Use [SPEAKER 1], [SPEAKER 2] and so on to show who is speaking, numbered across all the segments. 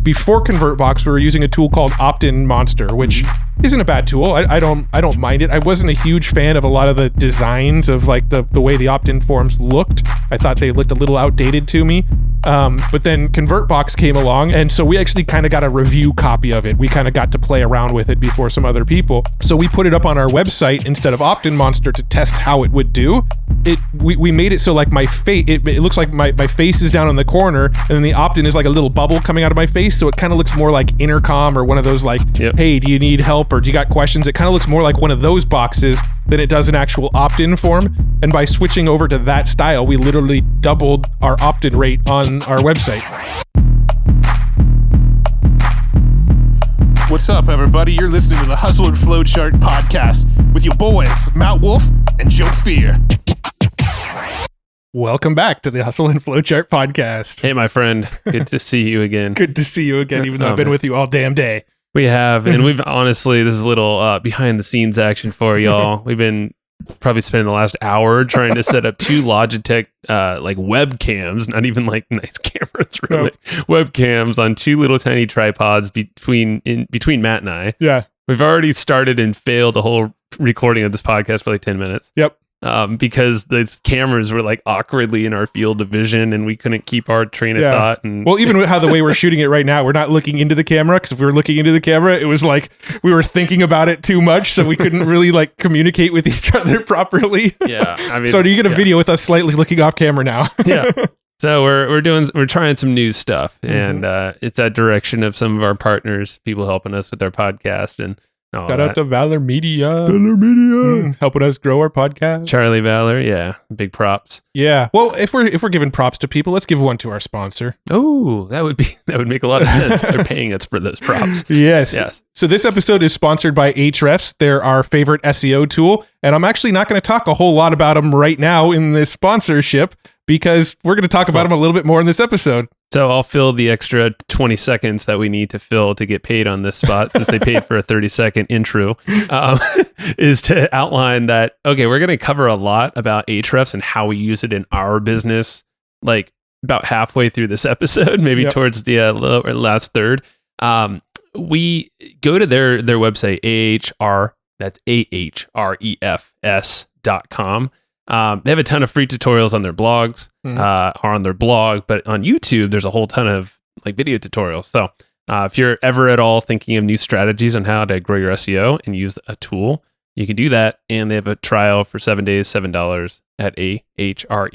[SPEAKER 1] before ConvertBox, we were using a tool called Opt-in Monster, which isn't a bad tool. I don't mind it. I wasn't a huge fan of a lot of the designs of like the way the opt-in forms looked. I thought they looked a little outdated to me. But then ConvertBox came along, and so we actually kind of got a review copy of it. We kind of got to play around with it before some other people. So we put it up on our website instead of Opt-in Monster to test how it would do. We made it so like my face, it looks like my face is down in the corner, and then the opt-in is like a little bubble coming out of my face, so it kind of looks more like Intercom or one of those like, hey, do you need help or do you got questions? It kind of looks more like one of those boxes than it does an actual opt-in form. And by switching over to that style, we literally doubled our opt-in rate on our website.
[SPEAKER 2] What's up, everybody? You're listening to the Hustle and Flowchart podcast with your boys, Wolfe and Fier.
[SPEAKER 1] Welcome back to the Hustle and Flowchart podcast.
[SPEAKER 3] Hey, my friend. Good to see you again.
[SPEAKER 1] Good to see you again, even though I've been with you all damn day.
[SPEAKER 3] We have, and we've honestly, this is a little behind the scenes action for y'all. We've been probably spending the last hour trying to set up two Logitech like webcams, not even like nice cameras, really. Nope. Webcams on two little tiny tripods between Matt and I.
[SPEAKER 1] Yeah.
[SPEAKER 3] We've already started and failed the whole recording of this podcast for like 10 minutes.
[SPEAKER 1] Yep.
[SPEAKER 3] Because the cameras were like awkwardly in our field of vision and we couldn't keep our train of thought. And
[SPEAKER 1] well, even with how the way we're shooting it right now, we're not looking into the camera, because if we were looking into the camera, it was like we were thinking about it too much, so we couldn't really like communicate with each other properly.
[SPEAKER 3] Yeah. I mean,
[SPEAKER 1] so do you get a video with us slightly looking off camera now?
[SPEAKER 3] Yeah. So we're trying some new stuff, and it's that direction of some of our partners, people helping us with our podcast and
[SPEAKER 1] shout out to Valor Media. Helping us grow our podcast.
[SPEAKER 3] Charlie Valor, yeah. Big props.
[SPEAKER 1] Yeah. Well, if we're giving props to people, let's give one to our sponsor.
[SPEAKER 3] Oh, that would make a lot of sense. They're paying us for those props.
[SPEAKER 1] Yes. So this episode is sponsored by Ahrefs. They're our favorite SEO tool, and I'm actually not going to talk a whole lot about them right now in this sponsorship, because we're going to talk about them a little bit more in this episode.
[SPEAKER 3] So I'll fill the extra 20 seconds that we need to fill to get paid on this spot, since they paid for a 30-second intro, is to outline that, okay, we're going to cover a lot about Ahrefs and how we use it in our business, like about halfway through this episode, maybe towards the last third. We go to their website, that's ahrefs.com. They have a ton of free tutorials on their blogs, or on their blog, but on YouTube, there's a whole ton of like video tutorials. So if you're ever at all thinking of new strategies on how to grow your SEO and use a tool, you can do that. And they have a trial for 7 days, $7 at ahrefs.com.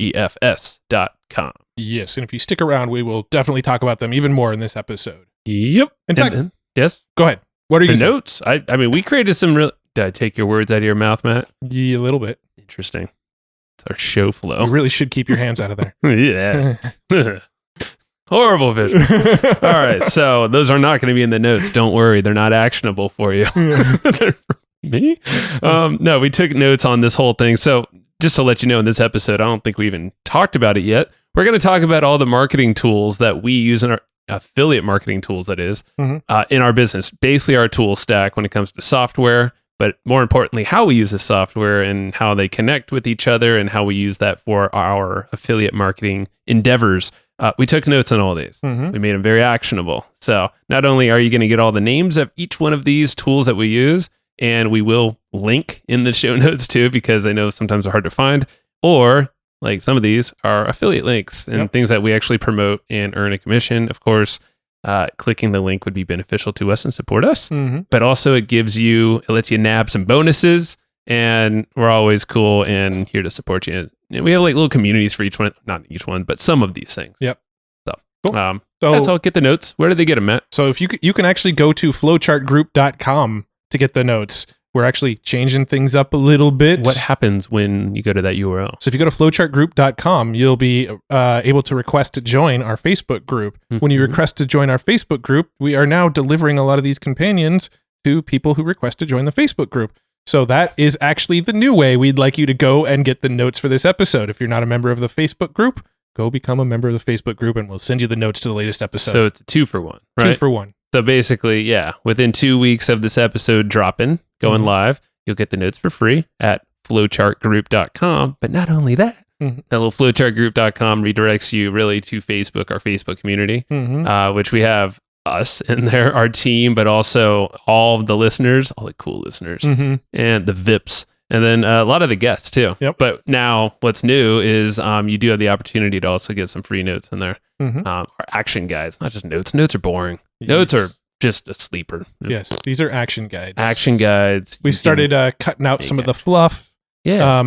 [SPEAKER 1] Yes. And if you stick around, we will definitely talk about them even more in this episode.
[SPEAKER 3] Yep.
[SPEAKER 1] In fact,
[SPEAKER 3] yes.
[SPEAKER 1] Go ahead. What are you saying?
[SPEAKER 3] Notes? I mean, we created some real... Did I take your words out of your mouth, Matt?
[SPEAKER 1] Yeah, a little bit.
[SPEAKER 3] Interesting. It's our show flow.
[SPEAKER 1] You really should keep your hands out of there.
[SPEAKER 3] Yeah. Horrible vision. All right. So those are not going to be in the notes. Don't worry. They're not actionable for you. They're for me? No, we took notes on this whole thing. So just to let you know, in this episode, I don't think we even talked about it yet. We're going to talk about all the marketing tools that we use in our affiliate marketing tools, that is, in our business. Basically our tool stack when it comes to software, but more importantly, how we use the software and how they connect with each other and how we use that for our affiliate marketing endeavors. We took notes on all these. We made them very actionable. So not only are you going to get all the names of each one of these tools that we use, and we will link in the show notes too, because I know sometimes they're hard to find, or like some of these are affiliate links and things that we actually promote and earn a commission. Of course, clicking the link would be beneficial to us and support us, but also it lets you nab some bonuses, and we're always cool and here to support you. And we have like little communities for each one, not each one, but some of these things.
[SPEAKER 1] Yep.
[SPEAKER 3] So,
[SPEAKER 1] cool.
[SPEAKER 3] That's all. Get the notes. Where do they get them, Matt?
[SPEAKER 1] So if you can actually go to flowchartgroup.com to get the notes. We're actually changing things up a little bit.
[SPEAKER 3] What happens when you go to that URL?
[SPEAKER 1] So if you go to flowchartgroup.com, you'll be able to request to join our Facebook group. When you request to join our Facebook group, we are now delivering a lot of these companions to people who request to join the Facebook group. So that is actually the new way we'd like you to go and get the notes for this episode. If you're not a member of the Facebook group, go become a member of the Facebook group and we'll send you the notes to the latest episode.
[SPEAKER 3] So it's a 2-for-1, right?
[SPEAKER 1] 2-for-1.
[SPEAKER 3] So basically, yeah, within 2 weeks of this episode dropping, going live, you'll get the notes for free at flowchartgroup.com. But not only that, that little flowchartgroup.com redirects you really to Facebook, our Facebook community, which we have us in there, our team, but also all of the listeners, all the cool listeners,
[SPEAKER 1] Mm-hmm.
[SPEAKER 3] and the VIPs. And then a lot of the guests too.
[SPEAKER 1] Yep.
[SPEAKER 3] But now what's new is you do have the opportunity to also get some free notes in there.
[SPEAKER 1] Mm-hmm.
[SPEAKER 3] Or action guides, not just notes. Notes are boring. Notes are just a sleeper.
[SPEAKER 1] Yes, these are action guides.
[SPEAKER 3] Action guides.
[SPEAKER 1] We started cutting out some of the fluff.
[SPEAKER 3] Yeah.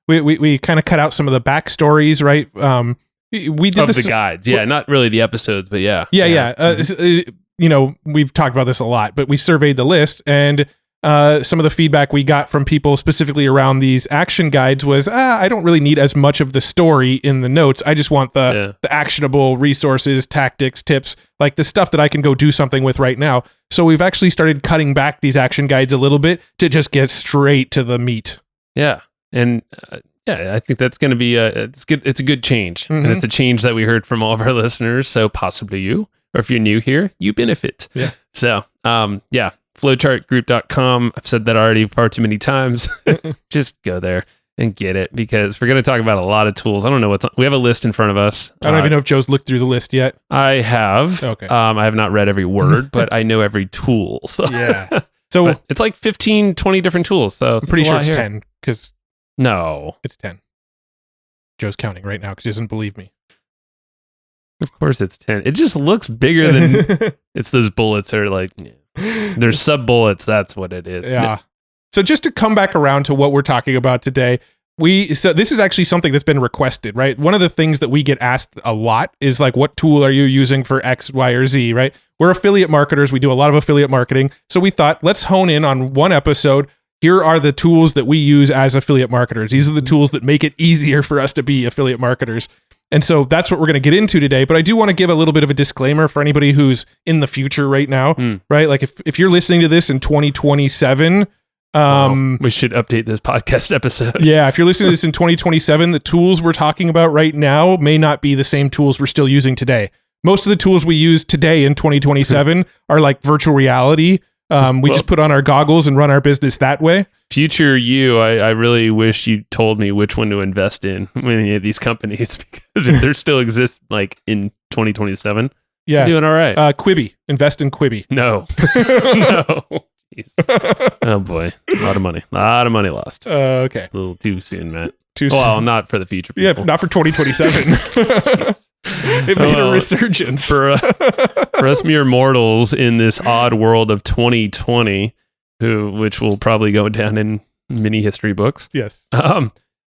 [SPEAKER 1] We kind of cut out some of the backstories, right? We did
[SPEAKER 3] of
[SPEAKER 1] this
[SPEAKER 3] the guides. Yeah, not really the episodes, but yeah.
[SPEAKER 1] We've talked about this a lot, but we surveyed the list, and some of the feedback we got from people specifically around these action guides was, I don't really need as much of the story in the notes. I just want the actionable resources, tactics, tips, like the stuff that I can go do something with right now. So we've actually started cutting back these action guides a little bit to just get straight to the meat.
[SPEAKER 3] Yeah. And I think that's going to be it's good. It's a good change.
[SPEAKER 1] Mm-hmm.
[SPEAKER 3] And it's a change that we heard from all of our listeners. So possibly you, or if you're new here, you benefit.
[SPEAKER 1] Yeah.
[SPEAKER 3] So, flowchartgroup.com. I've said that already far too many times. Just go there and get it, because we're going to talk about a lot of tools. I don't know what's on. We have a list in front of us.
[SPEAKER 1] I don't even know if Joe's looked through the list yet.
[SPEAKER 3] I have.
[SPEAKER 1] Okay.
[SPEAKER 3] I have not read every word, but I know every tool. So.
[SPEAKER 1] Yeah. So
[SPEAKER 3] but it's like 15, 20 different tools. So
[SPEAKER 1] I'm pretty sure it's 10 because
[SPEAKER 3] no,
[SPEAKER 1] it's 10. Joe's counting right now because he doesn't believe me.
[SPEAKER 3] Of course it's 10. It just looks bigger than it's those bullets are like, there's sub bullets. That's what it is.
[SPEAKER 1] Yeah. So just to come back around to what we're talking about today, so this is actually something that's been requested, right? One of the things that we get asked a lot is like, what tool are you using for X, Y, or Z, right? We're affiliate marketers. We do a lot of affiliate marketing. So we thought, let's hone in on one episode. Here are the tools that we use as affiliate marketers. These are the tools that make it easier for us to be affiliate marketers. And so that's what we're going to get into today. But I do want to give a little bit of a disclaimer for anybody who's in the future right now, right? Like if you're listening to this in 2027,
[SPEAKER 3] we should update this podcast episode.
[SPEAKER 1] Yeah, if you're listening to this in 2027, the tools we're talking about right now may not be the same tools we're still using today. Most of the tools we use today in 2027 are like virtual reality. We just put on our goggles and run our business that way.
[SPEAKER 3] Future you, I really wish you told me which one to invest in any of these companies, because if there still exists like in 2027, you're doing all right.
[SPEAKER 1] Quibi, invest in Quibi.
[SPEAKER 3] No, no. Jeez. Oh boy, a lot of money lost.
[SPEAKER 1] Okay,
[SPEAKER 3] a little too soon, Matt.
[SPEAKER 1] Too soon.
[SPEAKER 3] Well, not for the future people.
[SPEAKER 1] Yeah, not for 2027. It made a resurgence
[SPEAKER 3] for us mere mortals in this odd world of 2020, which will probably go down in mini history books.
[SPEAKER 1] Yes.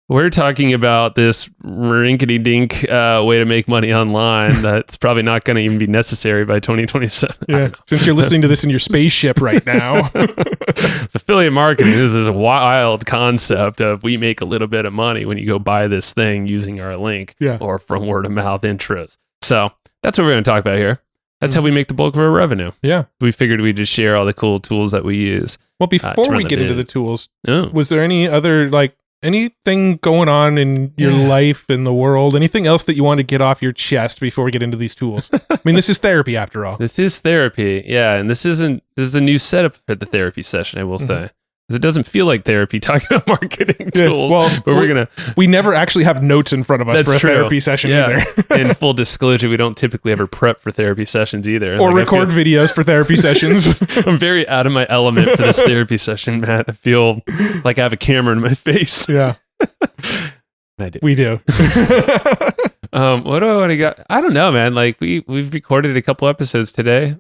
[SPEAKER 3] We're talking about this rinkety-dink way to make money online that's probably not going to even be necessary by 2027.
[SPEAKER 1] Yeah, since you're listening to this in your spaceship right now.
[SPEAKER 3] It's affiliate marketing. This is a wild concept of we make a little bit of money when you go buy this thing using our link or from word of mouth intros. So that's what we're going to talk about here. That's how we make the bulk of our revenue.
[SPEAKER 1] Yeah.
[SPEAKER 3] We figured we'd just share all the cool tools that we use.
[SPEAKER 1] Well, before we get into the tools, was there any other anything going on in your life, in the world, anything else that you want to get off your chest before we get into these tools? I mean, this is therapy after all.
[SPEAKER 3] This is therapy. Yeah. And this is a new setup for the therapy session, I will say. It doesn't feel like therapy talking about marketing tools.
[SPEAKER 1] Well, but we never actually have notes in front of us for a therapy session either.
[SPEAKER 3] In full disclosure, we don't typically ever prep for therapy sessions either.
[SPEAKER 1] Or record videos for therapy sessions.
[SPEAKER 3] I'm very out of my element for this therapy session, Matt. I feel like I have a camera in my face.
[SPEAKER 1] Yeah.
[SPEAKER 3] I do.
[SPEAKER 1] We do.
[SPEAKER 3] What do I want to got? I don't know, man. Like we've recorded a couple episodes today.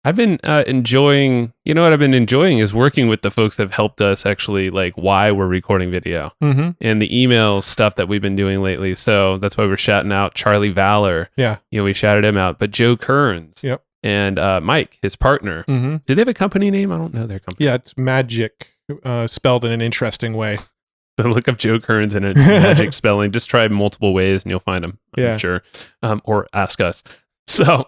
[SPEAKER 3] I've been enjoying, what I've been enjoying is working with the folks that have helped us actually like why we're recording video and the email stuff that we've been doing lately. So that's why we're shouting out Charlie Valor.
[SPEAKER 1] Yeah.
[SPEAKER 3] We shouted him out, but Joe Kearns and Mike, his partner. Do they have a company name? I don't know their company.
[SPEAKER 1] Yeah, it's Magic, spelled in an interesting way.
[SPEAKER 3] So look up Joe Kearns in a magic spelling. Just try multiple ways and you'll find him, I'm sure. Or ask us. So,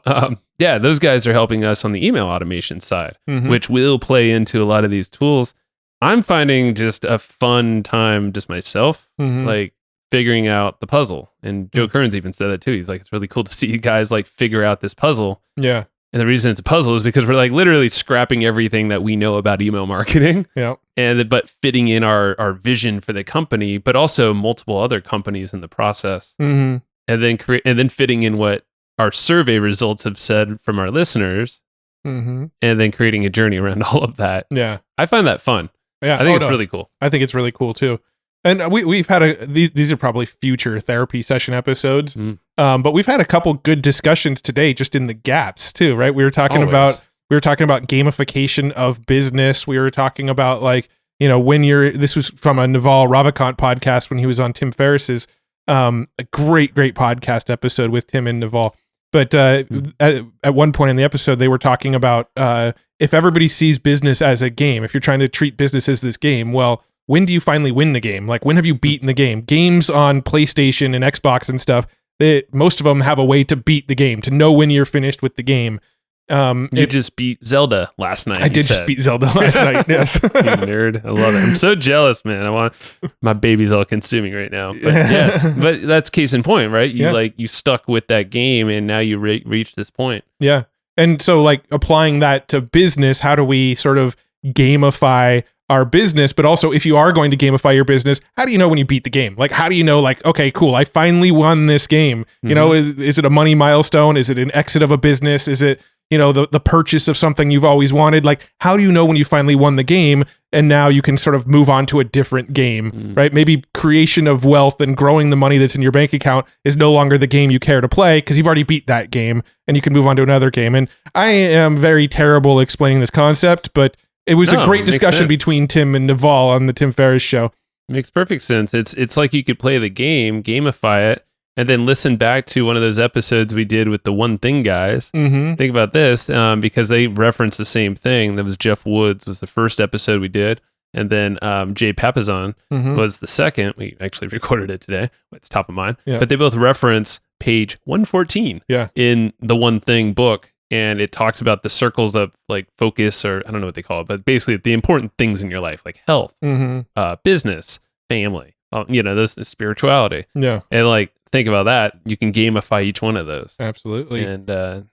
[SPEAKER 3] those guys are helping us on the email automation side, which will play into a lot of these tools. I'm finding just a fun time just myself, like figuring out the puzzle. And Joe Kearns even said that too. He's like, it's really cool to see you guys like figure out this puzzle.
[SPEAKER 1] Yeah.
[SPEAKER 3] And the reason it's a puzzle is because we're like literally scrapping everything that we know about email marketing.
[SPEAKER 1] Yeah.
[SPEAKER 3] But fitting in our vision for the company, but also multiple other companies in the process. And then fitting in what our survey results have said from our listeners, and then creating a journey around all of that.
[SPEAKER 1] Yeah.
[SPEAKER 3] I find that fun.
[SPEAKER 1] Yeah.
[SPEAKER 3] I think it's really cool.
[SPEAKER 1] I think it's really cool too. And we've had these are probably future therapy session episodes. But we've had a couple good discussions today just in the gaps too, right? We were talking about gamification of business. We were talking about like, this was from a Naval Ravikant podcast when he was on Tim Ferriss's a great podcast episode with Tim and Naval. But at one point in the episode, they were talking about if everybody sees business as a game, if you're trying to treat business as this game, well, when do you finally win the game? Like, when have you beaten the game? Games on PlayStation and Xbox and stuff, most of them have a way to beat the game, to know when you're finished with the game.
[SPEAKER 3] You just beat Zelda last night.
[SPEAKER 1] I did just beat Zelda last night, yes.
[SPEAKER 3] You nerd. I love it. I'm so jealous, man. My baby's all consuming right now. But yes, but that's case in point, right? You stuck with that game and now you reach this point.
[SPEAKER 1] Yeah. And so like applying that to business, how do we sort of gamify our business? But also, if you are going to gamify your business, how do you know when you beat the game? Like, how do you know, like, okay, cool, I finally won this game? Is it a money milestone? Is it an exit of a business? Is it, the purchase of something you've always wanted? Like, how do you know when you finally won the game and now you can sort of move on to a different game, right? Maybe creation of wealth and growing the money that's in your bank account is no longer the game you care to play because you've already beat that game and you can move on to another game. And I am very terrible explaining this concept, but it was a great discussion between Tim and Naval on the Tim Ferriss show.
[SPEAKER 3] Makes perfect sense. It's like you could play the game, gamify it, and then listen back to one of those episodes we did with the One Thing guys. Think about this, because they reference the same thing. That was Jeff Woods was the first episode we did, and then Jay Papasan was the second. We actually recorded it today. It's top of mind. Yeah. But they both reference page 114 in the One Thing book. And it talks about the circles of like focus, or I don't know what they call it, but basically the important things in your life, like health, business, family, those spirituality. Yeah. And like, think about that. You can gamify each one of those.
[SPEAKER 1] Absolutely.
[SPEAKER 3] And I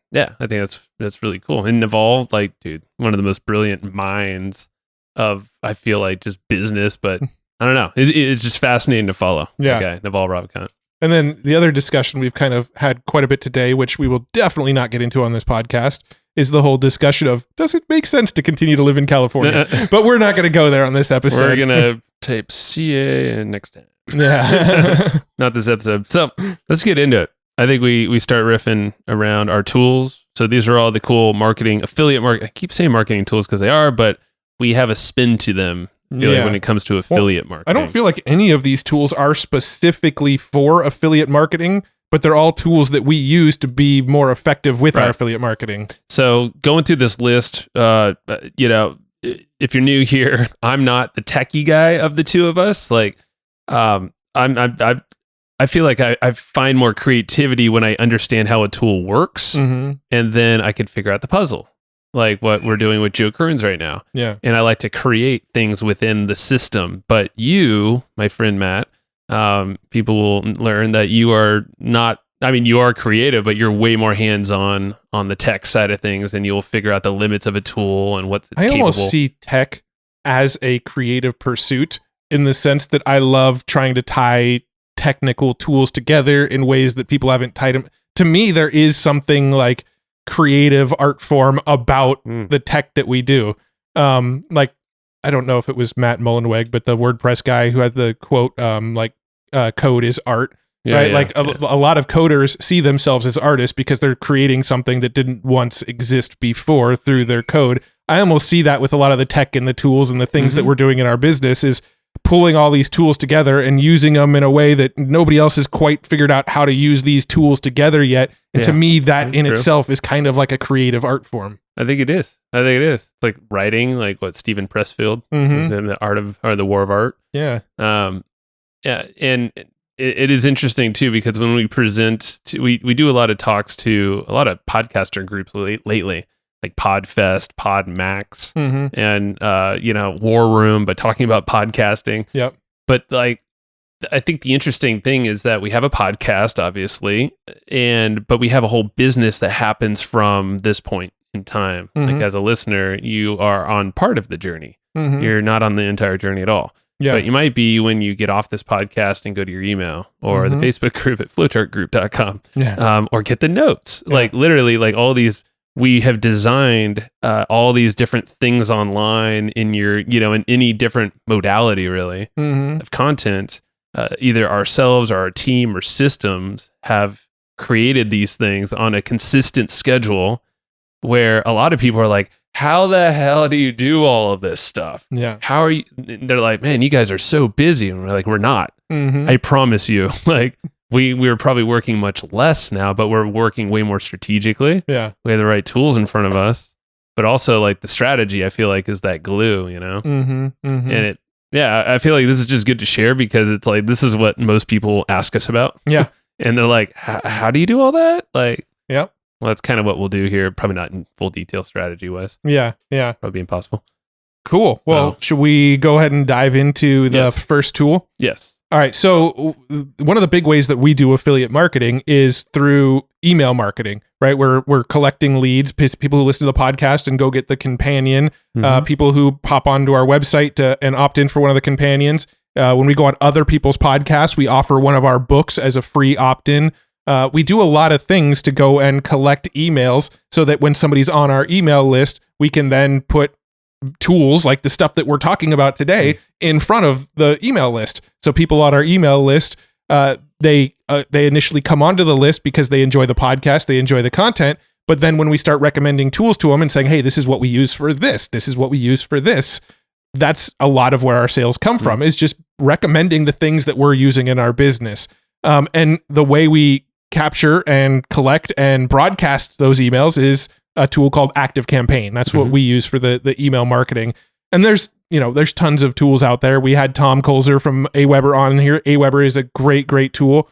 [SPEAKER 3] think that's really cool. And Naval, like, dude, one of the most brilliant minds of, I feel like, just business, but I don't know. It's just fascinating to follow.
[SPEAKER 1] Yeah.
[SPEAKER 3] That guy, Naval Ravikant.
[SPEAKER 1] And then the other discussion we've kind of had quite a bit today, which we will definitely not get into on this podcast, is the whole discussion of, does it make sense to continue to live in California? But we're not going to go there on this episode.
[SPEAKER 3] We're going to tape CA next time.
[SPEAKER 1] Yeah.
[SPEAKER 3] Not this episode. So let's get into it. I think we start riffing around our tools. So these are all the cool affiliate marketing. I keep saying marketing tools because they are, but we have a spin to them. Like when it comes to affiliate marketing.
[SPEAKER 1] I don't feel like any of these tools are specifically for affiliate marketing, but they're all tools that we use to be more effective with our affiliate marketing.
[SPEAKER 3] So going through this list, if you're new here, I'm not the techie guy of the two of us. Like, I feel like I find more creativity when I understand how a tool works, and then I can figure out the puzzle. Like what we're doing with Joe Kearns right now.
[SPEAKER 1] Yeah.
[SPEAKER 3] And I like to create things within the system. But you, my friend Matt, people will learn that you are not, you are creative, but you're way more hands-on on the tech side of things, and you'll figure out the limits of a tool and what's capable. I almost
[SPEAKER 1] see tech as a creative pursuit in the sense that I love trying to tie technical tools together in ways that people haven't tied them. To me, there is something like creative art form about the tech that we do. Like, I don't know if it was Matt Mullenweg, but the WordPress guy who had the quote, code is art, right? A lot of coders see themselves as artists because they're creating something that didn't once exist before through their code. I almost see that with a lot of the tech and the tools and the things that we're doing in our business is pulling all these tools together and using them in a way that nobody else has quite figured out how to use these tools together yet. And to me, that in itself is kind of like a creative art form.
[SPEAKER 3] I think it is. It's like writing, like what Stephen Pressfield, and the art of, or the War of Art.
[SPEAKER 1] Yeah.
[SPEAKER 3] And it is interesting too, because when we present, we do a lot of talks to a lot of podcaster groups lately, like Podfest, Podmax, and War Room, but talking about podcasting.
[SPEAKER 1] Yep.
[SPEAKER 3] But like, I think the interesting thing is that we have a podcast, obviously, but we have a whole business that happens from this point in time. Like, as a listener, you are on part of the journey. You're not on the entire journey at all.
[SPEAKER 1] Yeah.
[SPEAKER 3] But you might be when you get off this podcast and go to your email or the Facebook group at flowchartgroup.com, or get the notes. Like literally, like all these, we have designed all these different things online in your, in any different modality really of content. Either ourselves or our team or systems have created these things on a consistent schedule where a lot of people are like, how the hell do you do all of this stuff?
[SPEAKER 1] Yeah.
[SPEAKER 3] How are you? They're like, man, you guys are so busy. And we're like, we're not. I promise you. Like, we're probably working much less now, but we're working way more strategically.
[SPEAKER 1] Yeah.
[SPEAKER 3] We have the right tools in front of us, but also like the strategy, I feel like, is that glue, And I feel like this is just good to share because it's like, this is what most people ask us about.
[SPEAKER 1] Yeah.
[SPEAKER 3] And they're like, how do you do all that? Like,
[SPEAKER 1] yeah.
[SPEAKER 3] Well, that's kind of what we'll do here. Probably not in full detail strategy wise.
[SPEAKER 1] Yeah. Yeah.
[SPEAKER 3] Probably impossible.
[SPEAKER 1] Cool. Well, should we go ahead and dive into the first tool?
[SPEAKER 3] Yes.
[SPEAKER 1] All right. So one of the big ways that we do affiliate marketing is through email marketing, right? We're collecting leads, people who listen to the podcast and go get the companion, people who pop onto our website and opt in for one of the companions. When we go on other people's podcasts, we offer one of our books as a free opt-in. We do a lot of things to go and collect emails so that when somebody's on our email list, we can then put tools like the stuff that we're talking about today in front of the email list. So people on our email list, they initially come onto the list because they enjoy the podcast, they enjoy the content. But then when we start recommending tools to them and saying, hey, this is what we use for this is what we use for this, that's a lot of where our sales come from, is just recommending the things that we're using in our business. And the way we capture and collect and broadcast those emails is a tool called ActiveCampaign. That's what we use for the email marketing. And there's tons of tools out there. We had Tom Colzer from Aweber on here. Aweber is a great tool.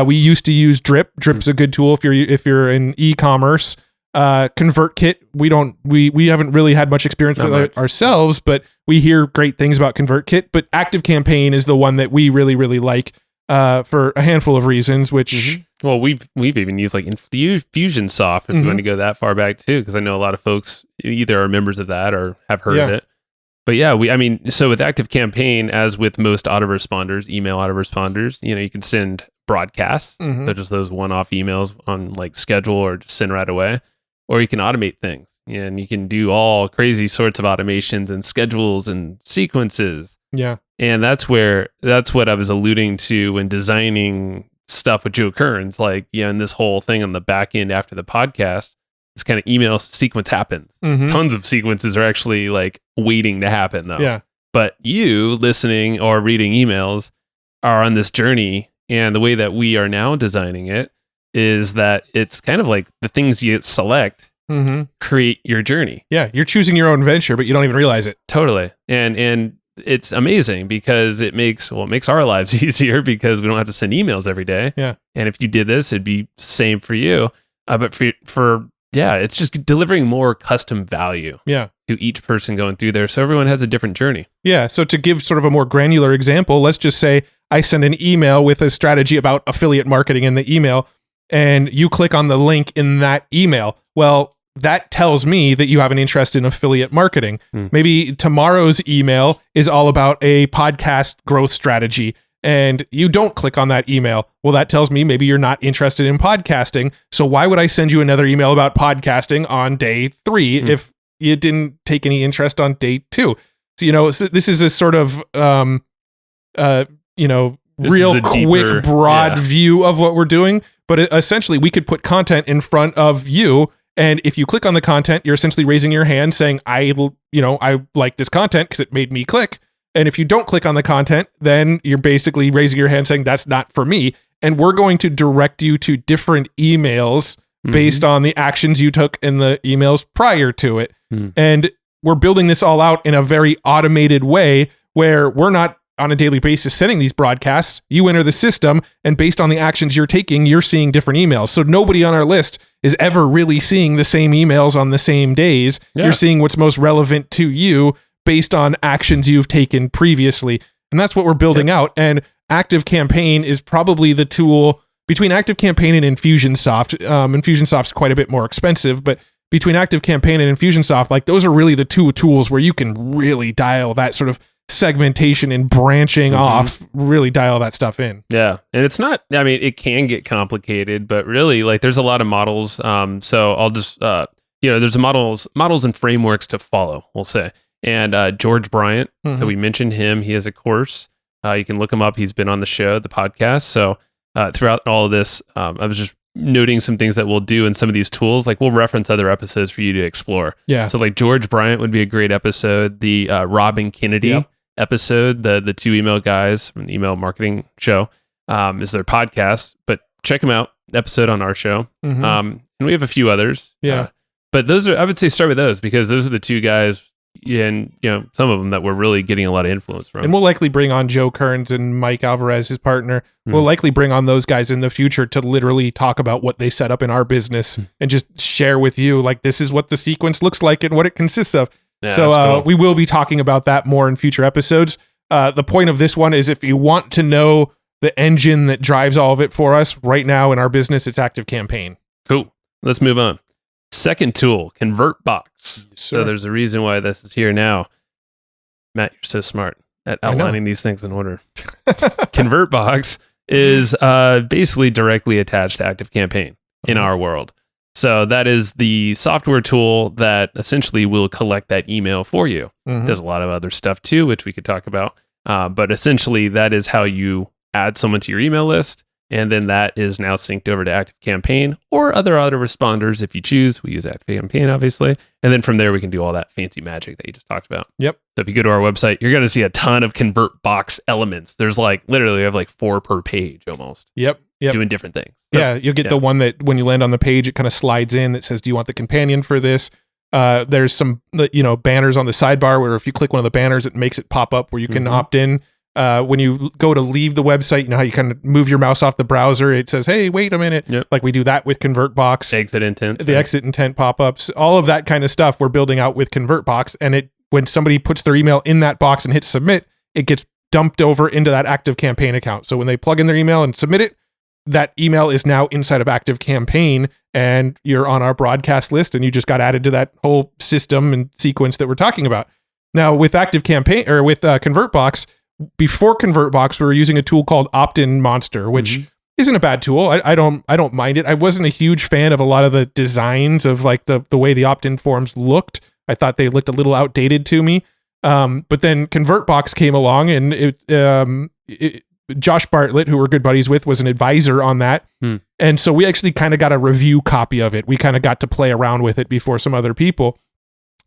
[SPEAKER 1] We used to use Drip. Drip's a good tool if you're in e-commerce. ConvertKit, we haven't really had much experience with it ourselves, but we hear great things about ConvertKit. But ActiveCampaign is the one that we really like for a handful of reasons. Which
[SPEAKER 3] well, we've even used like Infusionsoft if we want to go that far back too, because I know a lot of folks either are members of that or have heard of it. But yeah, so with ActiveCampaign, as with most autoresponders, email autoresponders, you can send broadcasts, such as those one-off emails on like schedule or just send right away, or you can automate things, and you can do all crazy sorts of automations and schedules and sequences. Yeah. And that's what I was alluding to when designing stuff with Joe Kearns, like, and this whole thing on the back end after the podcast, this kind of email sequence happens. Tons of sequences are actually like waiting to happen though. Yeah. But you listening or reading emails are on this journey. And the way that we are now designing it is that it's kind of like the things you select create your journey.
[SPEAKER 1] Yeah. You're choosing your own venture, but you don't even realize it.
[SPEAKER 3] Totally. And it's amazing because it makes our lives easier because we don't have to send emails every day. Yeah. And if you did this, it'd be same for you. But it's just delivering more custom value to each person going through there. So everyone has a different journey.
[SPEAKER 1] Yeah. So to give sort of a more granular example, let's just say I send an email with a strategy about affiliate marketing in the email, and you click on the link in that email. Well, that tells me that you have an interest in affiliate marketing. Maybe tomorrow's email is all about a podcast growth strategy, and you don't click on that email. Well, that tells me maybe you're not interested in podcasting. So why would I send you another email about podcasting on day 3 if you didn't take any interest on day 2? So, this is a sort of, real quick, broad view of what we're doing. But essentially, we could put content in front of you. And if you click on the content, you're essentially raising your hand saying, I like this content because it made me click. And if you don't click on the content, then you're basically raising your hand saying that's not for me. And we're going to direct you to different emails based on the actions you took in the emails prior to it. And we're building this all out in a very automated way where we're not on a daily basis sending these broadcasts. You enter the system, and based on the actions you're taking, you're seeing different emails. So nobody on our list is ever really seeing the same emails on the same days. Yeah. You're seeing what's most relevant to you based on actions you've taken previously. And that's what we're building out. And ActiveCampaign is probably the tool between ActiveCampaign and Infusionsoft. Infusionsoft's quite a bit more expensive, but between ActiveCampaign and Infusionsoft, like those are really the two tools where you can really dial that sort of segmentation and branching off really dial that stuff in.
[SPEAKER 3] Yeah. And it's not, I mean, it can get complicated, but really like there's a lot of models. So I'll just, there's models and frameworks to follow, we'll say. And George Bryant, so we mentioned him. He has a course. You can look him up. He's been on the show, the podcast. So throughout all of this, I was just noting some things that we'll do in some of these tools. Like we'll reference other episodes for you to explore.
[SPEAKER 1] Yeah.
[SPEAKER 3] So like George Bryant would be a great episode. The Robin Kennedy episode, the two email guys from the email marketing show, is their podcast. But check them out. Episode on our show. And we have a few others. But those are, I would say, start with those because those are the two guys. And some of them that we're really getting a lot of influence from.
[SPEAKER 1] And we'll likely bring on Joe Kearns and Mike Alvarez, his partner. We'll likely bring on those guys in the future to literally talk about what they set up in our business and just share with you, like, this is what the sequence looks like and what it consists of.
[SPEAKER 3] Yeah,
[SPEAKER 1] so
[SPEAKER 3] cool.
[SPEAKER 1] we will be talking about that more in future episodes. The point of this one is if you want to know the engine that drives all of it for us right now in our business, it's ActiveCampaign.
[SPEAKER 3] Cool. Let's move on. Second tool, ConvertBox.
[SPEAKER 1] Yes,
[SPEAKER 3] So there's a reason why this is here now. Matt, you're so smart at outlining these things in order. ConvertBox is basically directly attached to ActiveCampaign in our world. So that is the software tool that essentially will collect that email for you. Does a lot of other stuff too, which we could talk about. But essentially, that is how you add someone to your email list. And then that is now synced over to ActiveCampaign or other autoresponders if you choose. We use ActiveCampaign, obviously. And then from there, we can do all that fancy magic that you just talked about.
[SPEAKER 1] Yep.
[SPEAKER 3] So if you go to our website, you're going to see a ton of ConvertBox elements. There's like, literally, we have like 4 per page almost.
[SPEAKER 1] Yep.
[SPEAKER 3] Doing different things. So,
[SPEAKER 1] yeah, you'll get the one that when you land on the page, it kind of slides in that says, do you want the companion for this? There's some, banners on the sidebar where if you click one of the banners, it makes it pop up where you can opt in. When you go to leave the website, you know how you kind of move your mouse off the browser, it says, hey, wait a minute. Like we do that with ConvertBox.
[SPEAKER 3] Exit intent.
[SPEAKER 1] The exit intent pop-ups, all of that kind of stuff we're building out with ConvertBox. And when somebody puts their email in that box and hits submit, it gets dumped over into that ActiveCampaign account. So when they plug in their email and submit it, that email is now inside of ActiveCampaign and you're on our broadcast list and you just got added to that whole system and sequence that we're talking about. Now with ActiveCampaign or with ConvertBox, before ConvertBox, we were using a tool called Opt-in Monster, which isn't a bad tool. I don't mind it. I wasn't a huge fan of a lot of the designs of like the way the opt-in forms looked. I thought they looked a little outdated to me. But then ConvertBox came along and Josh Bartlett, who we're good buddies with, was an advisor on that. And so we actually kind of got a review copy of it. We kind of got to play around with it before some other people.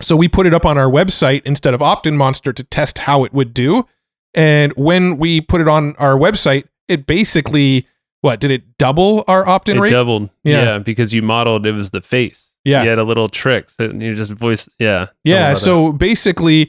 [SPEAKER 1] So we put it up on our website instead of Opt-in Monster to test how it would do. And when we put it on our website, it basically, did it double our opt-in rate?
[SPEAKER 3] It doubled. Yeah, because you modeled, it was the face.
[SPEAKER 1] Yeah.
[SPEAKER 3] You had a little trick. So you just voiced,
[SPEAKER 1] Yeah, so basically,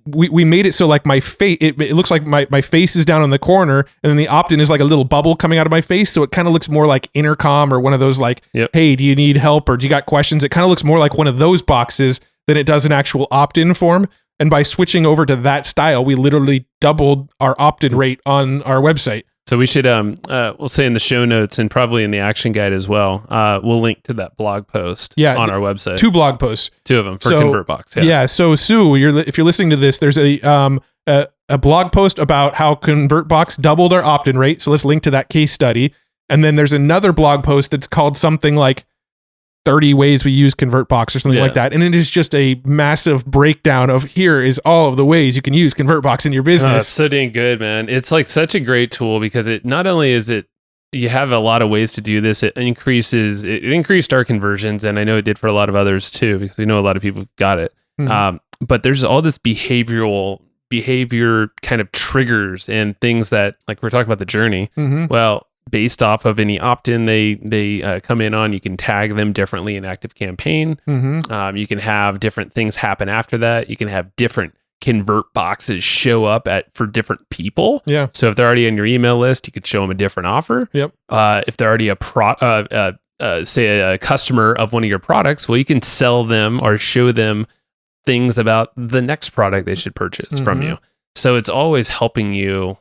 [SPEAKER 1] we made it so like my face, it looks like my face is down in the corner, and then the opt-in is like a little bubble coming out of my face. So it kind of looks more like Intercom or one of those like, hey, do you need help or do you got questions? It kind of looks more like one of those boxes than it does an actual opt-in form. And by switching over to that style, we literally doubled our opt-in rate on our website.
[SPEAKER 3] So we should, we'll say in the show notes and probably in the action guide as well, we'll link to that blog post on our website.
[SPEAKER 1] 2 blog posts.
[SPEAKER 3] 2 of them for ConvertBox.
[SPEAKER 1] Yeah. So Sue, if you're listening to this, there's a blog post about how ConvertBox doubled our opt-in rate. So let's link to that case study. And then there's another blog post that's called something like 30 ways we use ConvertBox or something like that. And it is just a massive breakdown of here is all of the ways you can use ConvertBox in your business.
[SPEAKER 3] It's so dang good, man. It's like such a great tool because it not only is it, you have a lot of ways to do this. It increased our conversions. And I know it did for a lot of others too, because we know a lot of people got it. But there's all this behavior kind of triggers and things that, like we're talking about the journey. Well, based off of any opt-in they come in on, you can tag them differently in ActiveCampaign. You can have different things happen after that. You can have different convert boxes show up for different people.
[SPEAKER 1] Yeah.
[SPEAKER 3] So if they're already on your email list, you could show them a different offer.
[SPEAKER 1] Yep.
[SPEAKER 3] If they're already say a customer of one of your products, well, you can sell them or show them things about the next product they should purchase from you. So it's always helping you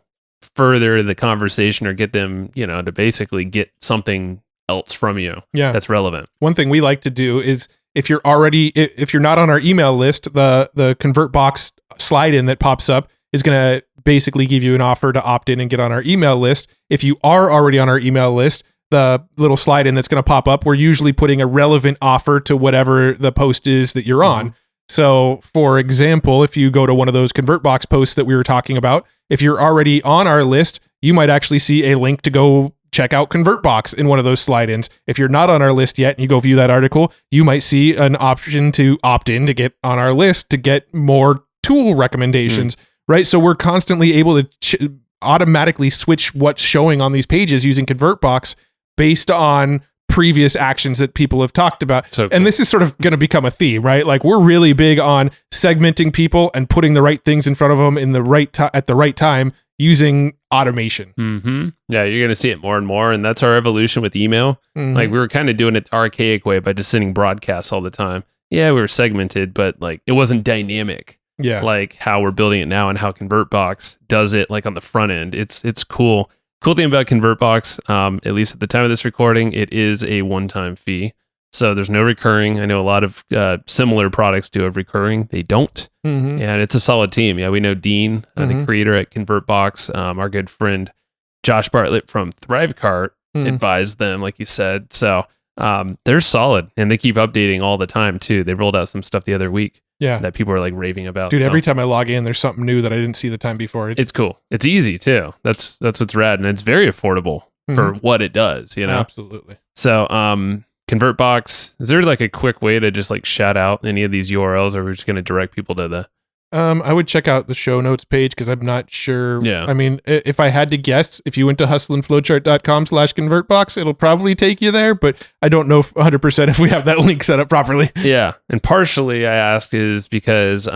[SPEAKER 3] further the conversation or get them, to basically get something else from you that's relevant.
[SPEAKER 1] One thing we like to do is if you're not on our email list, the ConvertBox slide in that pops up is going to basically give you an offer to opt in and get on our email list. If you are already on our email list, the little slide in that's going to pop up, we're usually putting a relevant offer to whatever the post is that you're on. So for example, if you go to one of those ConvertBox posts that we were talking about, if you're already on our list, you might actually see a link to go check out ConvertBox in one of those slide-ins. If you're not on our list yet and you go view that article, you might see an option to opt in to get on our list to get more tool recommendations, right? So we're constantly able to automatically switch what's showing on these pages using ConvertBox based on previous actions that people have talked about.
[SPEAKER 3] So
[SPEAKER 1] and this is sort of going to become a theme, right? Like we're really big on segmenting people and putting the right things in front of them in the right at the right time using automation.
[SPEAKER 3] Yeah, you're going to see it more and more. And that's our evolution with email. Like we were kind of doing it the archaic way by just sending broadcasts all the time. Yeah, we were segmented, but like it wasn't dynamic.
[SPEAKER 1] Yeah.
[SPEAKER 3] Like how we're building it now and how ConvertBox does it like on the front end. It's cool. Cool thing about ConvertBox, at least at the time of this recording, it is a one-time fee. So there's no recurring. I know a lot of similar products do have recurring. They don't. And it's a solid team. Yeah, we know Dean, the creator at ConvertBox, our good friend Josh Bartlett from Thrivecart advised them, like you said. So they're solid and they keep updating all the time too. They rolled out some stuff the other week that people are like raving about.
[SPEAKER 1] Dude, every time I log in, there's something new that I didn't see the time before.
[SPEAKER 3] It's cool. It's easy too. That's what's rad. And it's very affordable for what it does, you know?
[SPEAKER 1] Absolutely.
[SPEAKER 3] So, ConvertBox, is there like a quick way to just like shout out any of these URLs, or we're just going to direct people to the...
[SPEAKER 1] I would check out the show notes page because I'm not sure.
[SPEAKER 3] Yeah.
[SPEAKER 1] I mean, if I had to guess, if you went to hustleandflowchart.com/ConvertBox, it'll probably take you there, but I don't know 100% if we have that link set up properly.
[SPEAKER 3] Yeah. And partially I ask is because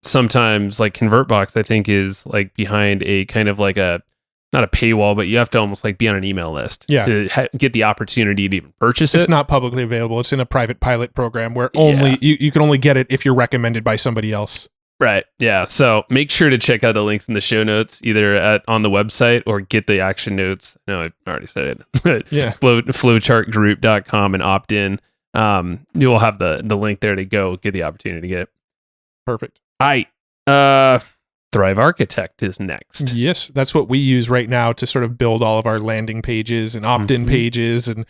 [SPEAKER 3] sometimes like ConvertBox, I think is like behind a kind of like a, not a paywall, but you have to almost like be on an email list to get the opportunity to even purchase it.
[SPEAKER 1] It's not publicly available. It's in a private pilot program where only you can only get it if you're recommended by somebody else.
[SPEAKER 3] Right. Yeah. So make sure to check out the links in the show notes, either on the website or get the action notes. No, I already said it. But flowchartgroup.com and opt in. You will have the link there to go get the opportunity to get it.
[SPEAKER 1] Perfect.
[SPEAKER 3] All right. Thrive Architect is next.
[SPEAKER 1] Yes, that's what we use right now to sort of build all of our landing pages and opt-in pages. And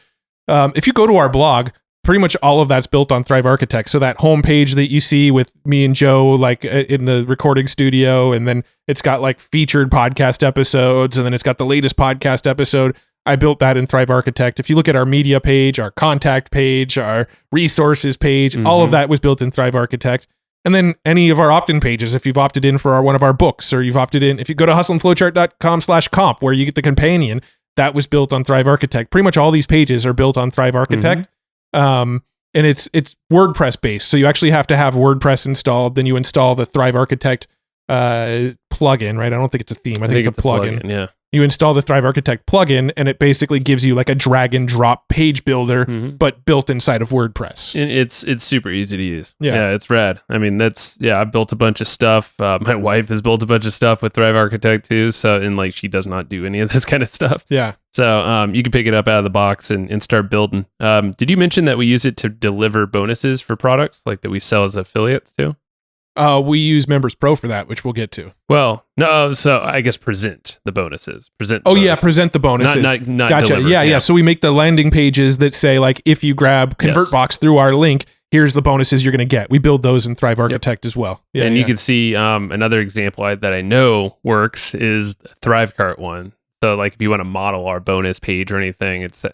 [SPEAKER 1] if you go to our blog, pretty much all of that's built on Thrive Architect. So that home page that you see with me and Joe, like in the recording studio, and then it's got like featured podcast episodes, and then it's got the latest podcast episode. I built that in Thrive Architect. If you look at our media page, our contact page, our resources page, all of that was built in Thrive Architect. And then any of our opt-in pages, if you've opted in for one of our books, or you've opted in, if you go to hustleandflowchart.com/comp, where you get the companion, that was built on Thrive Architect. Pretty much all these pages are built on Thrive Architect. And it's WordPress based. So you actually have to have WordPress installed. Then you install the Thrive Architect plugin, right? I don't think it's a theme. I think it's a plugin.
[SPEAKER 3] Yeah.
[SPEAKER 1] You install the Thrive Architect plugin, and it basically gives you like a drag and drop page builder, but built inside of WordPress.
[SPEAKER 3] And it's super easy to use.
[SPEAKER 1] Yeah,
[SPEAKER 3] it's rad. I mean, I built a bunch of stuff. My wife has built a bunch of stuff with Thrive Architect too. So, and like she does not do any of this kind of stuff.
[SPEAKER 1] Yeah.
[SPEAKER 3] So you can pick it up out of the box and start building. Did you mention that we use it to deliver bonuses for products like that we sell as affiliates too?
[SPEAKER 1] We use Members Pro for that, which we'll get to.
[SPEAKER 3] Well, no, so I guess present the bonuses. Present
[SPEAKER 1] the bonuses.
[SPEAKER 3] Not
[SPEAKER 1] gotcha.
[SPEAKER 3] deliver.
[SPEAKER 1] Yeah. So we make the landing pages that say like, if you grab ConvertBox through our link, here's the bonuses you're going to get. We build those in Thrive Architect as well. Yeah,
[SPEAKER 3] and you can see another example that I know works is the Thrivecart one. So like if you want to model our bonus page or anything, it's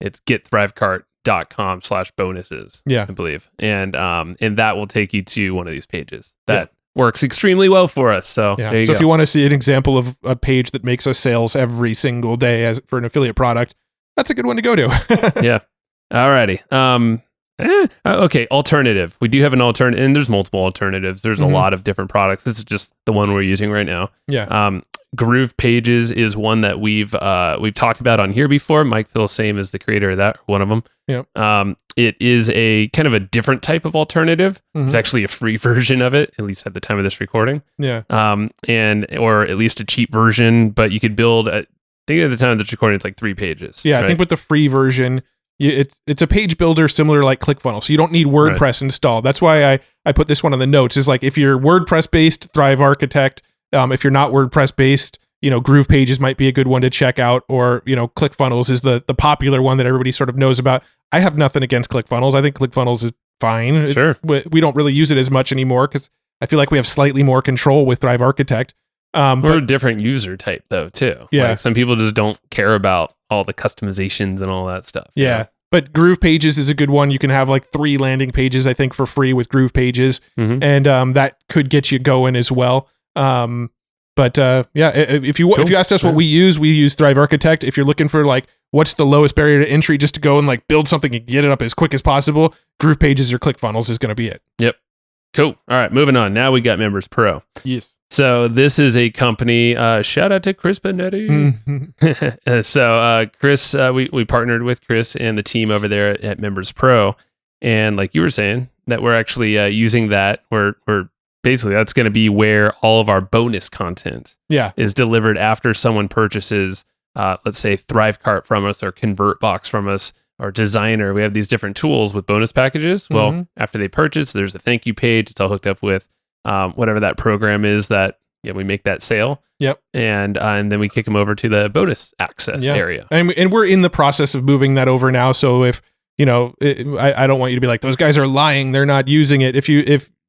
[SPEAKER 3] getthrivecart.com/bonuses.
[SPEAKER 1] Yeah,
[SPEAKER 3] I believe. And that will take you to one of these pages. That works extremely well for us. So there you go.
[SPEAKER 1] If you want to see an example of a page that makes us sales every single day as for an affiliate product, that's a good one to go to.
[SPEAKER 3] Yeah. Alrighty. Okay, alternative. We do have an alternative, and there's multiple alternatives. There's a lot of different products. This is just the one we're using right now.
[SPEAKER 1] Yeah.
[SPEAKER 3] Groove Pages is one that we've talked about on here before. Mike Philsame is the creator of that, one of them.
[SPEAKER 1] Yep.
[SPEAKER 3] It is a kind of a different type of alternative. It's actually a free version of it, at least at the time of this recording.
[SPEAKER 1] Yeah.
[SPEAKER 3] Or at least a cheap version, but you could build I think at the time of this recording it's like 3 pages.
[SPEAKER 1] Yeah,
[SPEAKER 3] right?
[SPEAKER 1] I think with the free version, It's a page builder similar to like ClickFunnels. So you don't need WordPress installed. That's why I put this one on the notes. Is like if you're WordPress based, Thrive Architect. If you're not WordPress based, Groove Pages might be a good one to check out, or ClickFunnels is the popular one that everybody sort of knows about. I have nothing against ClickFunnels. I think ClickFunnels is fine.
[SPEAKER 3] Sure.
[SPEAKER 1] We don't really use it as much anymore because I feel like we have slightly more control with Thrive Architect.
[SPEAKER 3] We're a different user type though too.
[SPEAKER 1] Yeah.
[SPEAKER 3] Like some people just don't care about all the customizations and all that stuff.
[SPEAKER 1] Yeah. But Groove Pages is a good one. You can have like 3 landing pages, I think, for free with Groove Pages, and that could get you going as well. If you asked us what we use Thrive Architect. If you're looking for like what's the lowest barrier to entry just to go and like build something and get it up as quick as possible, Groove Pages or ClickFunnels is going to be it.
[SPEAKER 3] Yep. Cool. All right, moving on. Now we got Members Pro.
[SPEAKER 1] Yes.
[SPEAKER 3] So this is a company. Shout out to Chris Benetti. Chris, we partnered with Chris and the team over there at Members Pro, and like you were saying, that we're actually using that. We're basically that's going to be where all of our bonus content is delivered after someone purchases, let's say ThriveCart from us or ConvertBox from us or Designer. We have these different tools with bonus packages. Well, after they purchase, there's a thank you page. It's all hooked up with whatever that program is that we make that sale.
[SPEAKER 1] Yep.
[SPEAKER 3] And then we kick them over to the bonus access area.
[SPEAKER 1] And we're in the process of moving that over now. So if, I don't want you to be like, those guys are lying, they're not using it.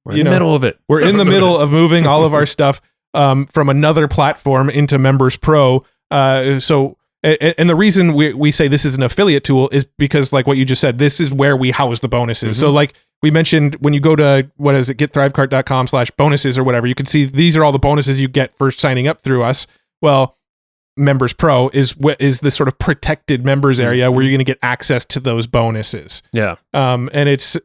[SPEAKER 3] We're in the middle of it.
[SPEAKER 1] We're in the middle of moving all of our stuff from another platform into Members Pro. And the reason we say this is an affiliate tool is because, like what you just said, this is where we house the bonuses. So like we mentioned, when you go to, getthrivecart.com/bonuses or whatever, you can see these are all the bonuses you get for signing up through us. Well, Members Pro is this sort of protected members area where you're going to get access to those bonuses.
[SPEAKER 3] Yeah.
[SPEAKER 1] And it's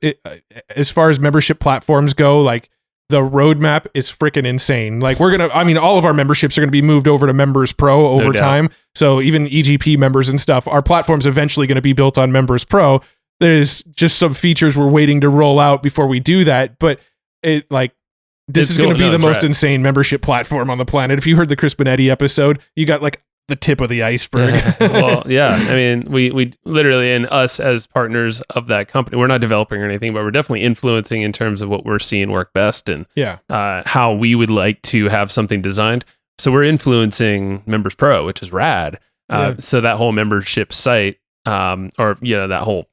[SPEAKER 1] as far as membership platforms go, like the roadmap is freaking insane. Like all of our memberships are going to be moved over to Members Pro over time. So even EGP members and stuff, our platform's eventually going to be built on Members Pro. There's just some features we're waiting to roll out before we do that. But this is going to be the most insane membership platform on the planet. If you heard the Chris Benetti episode, you got like the tip of the iceberg.
[SPEAKER 3] Well, yeah. I mean, we literally, and us as partners of that company, we're not developing or anything, but we're definitely influencing in terms of what we're seeing work best and how we would like to have something designed. So we're influencing Members Pro, which is rad. So that whole membership site, that whole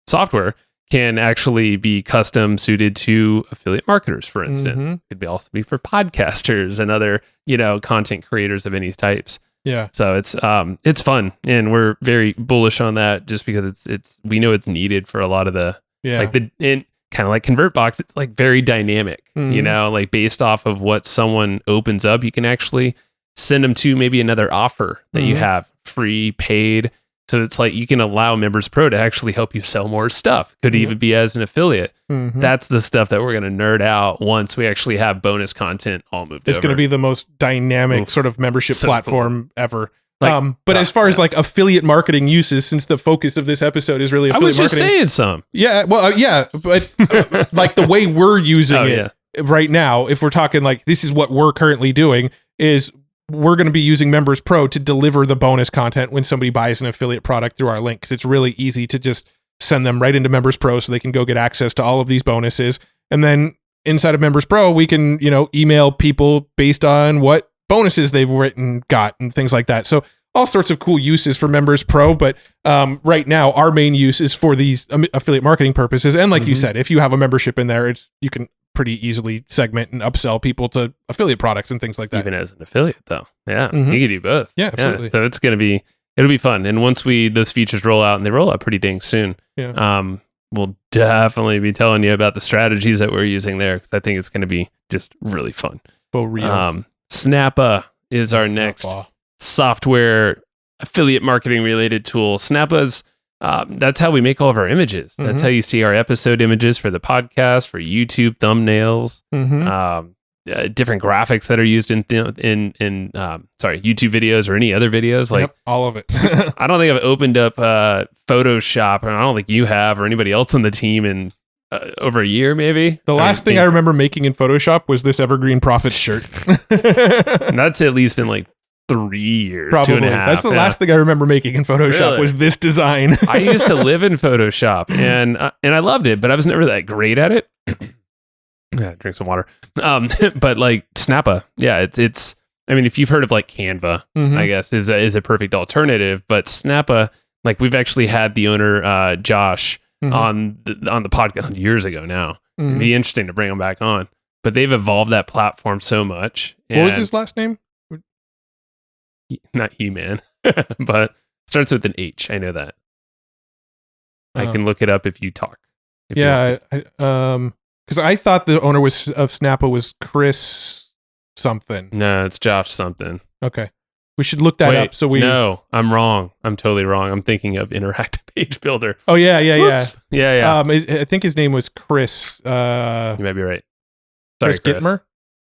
[SPEAKER 3] software can actually be custom suited to affiliate marketers, for instance. Could be also be for podcasters and other, content creators of any types.
[SPEAKER 1] Yeah.
[SPEAKER 3] So it's fun, and we're very bullish on that just because we know it's needed for a lot of the kind of like ConvertBox. It's like very dynamic, like based off of what someone opens up, you can actually send them to maybe another offer that you have, free, paid. So it's like you can allow Members Pro to actually help you sell more stuff. Could even be as an affiliate. That's the stuff that we're going to nerd out once we actually have bonus content all moved over.
[SPEAKER 1] It's going to be the most dynamic sort of membership platform ever. But as far as like affiliate marketing uses, since the focus of this episode is really affiliate marketing.
[SPEAKER 3] I was just saying some.
[SPEAKER 1] Yeah. Well, but like the way we're using it right now, if we're talking like this is what we're currently doing, is we're going to be using Members Pro to deliver the bonus content when somebody buys an affiliate product through our link, because it's really easy to just send them right into Members Pro so they can go get access to all of these bonuses. And then inside of Members Pro, we can, email people based on what bonuses they've got and things like that. So all sorts of cool uses for Members Pro. But right now, our main use is for these affiliate marketing purposes. And like you said, if you have a membership in there, you can pretty easily segment and upsell people to affiliate products and things like that.
[SPEAKER 3] Even as an affiliate, though. Yeah, you can do both.
[SPEAKER 1] Yeah, absolutely.
[SPEAKER 3] So it'll be fun. And once those features roll out, and they roll out pretty dang soon, we'll definitely be telling you about the strategies that we're using there, because I think it's going to be just really fun.
[SPEAKER 1] For real.
[SPEAKER 3] Snappa is our next software affiliate marketing related tool. Snappa's that's how we make all of our images. That's how you see our episode images for the podcast, for YouTube thumbnails, different graphics that are used in YouTube videos or any other videos. Like
[SPEAKER 1] all of it.
[SPEAKER 3] I don't think I've opened up Photoshop, and I don't think you have or anybody else on the team in over a year, maybe.
[SPEAKER 1] The last thing I remember making in Photoshop was this Evergreen Profits shirt.
[SPEAKER 3] That's at least been like 3 years,
[SPEAKER 1] Probably.
[SPEAKER 3] 2.5.
[SPEAKER 1] That's the last thing I remember making in Photoshop
[SPEAKER 3] Really?
[SPEAKER 1] was this design.
[SPEAKER 3] I used to live in Photoshop and I loved it, but I was never that great at it. Yeah, drink some water. But like Snappa, yeah, it's. I mean, if you've heard of like Canva,
[SPEAKER 1] Mhm.
[SPEAKER 3] I guess is a perfect alternative. But Snappa, like we've actually had the owner Josh
[SPEAKER 1] Mhm.
[SPEAKER 3] on the podcast years ago now.
[SPEAKER 1] Mhm.
[SPEAKER 3] It'd be interesting to bring him back on. But they've evolved that platform so much.
[SPEAKER 1] What was
[SPEAKER 3] and-
[SPEAKER 1] his last name?
[SPEAKER 3] Not He-Man, but starts with an H. I know that. I
[SPEAKER 1] Oh.
[SPEAKER 3] can look it up if you talk. if you want.
[SPEAKER 1] Yeah, because I thought the owner of Snappa was Chris something.
[SPEAKER 3] No, it's Josh something.
[SPEAKER 1] Okay, we should look that
[SPEAKER 3] Wait,
[SPEAKER 1] up. So we.
[SPEAKER 3] No, I'm wrong. I'm totally wrong. I'm thinking of Interactive Page Builder.
[SPEAKER 1] Oh yeah.
[SPEAKER 3] Whoops. Yeah.
[SPEAKER 1] I think his name was Chris.
[SPEAKER 3] You might be right. Sorry,
[SPEAKER 1] Chris Gitmer.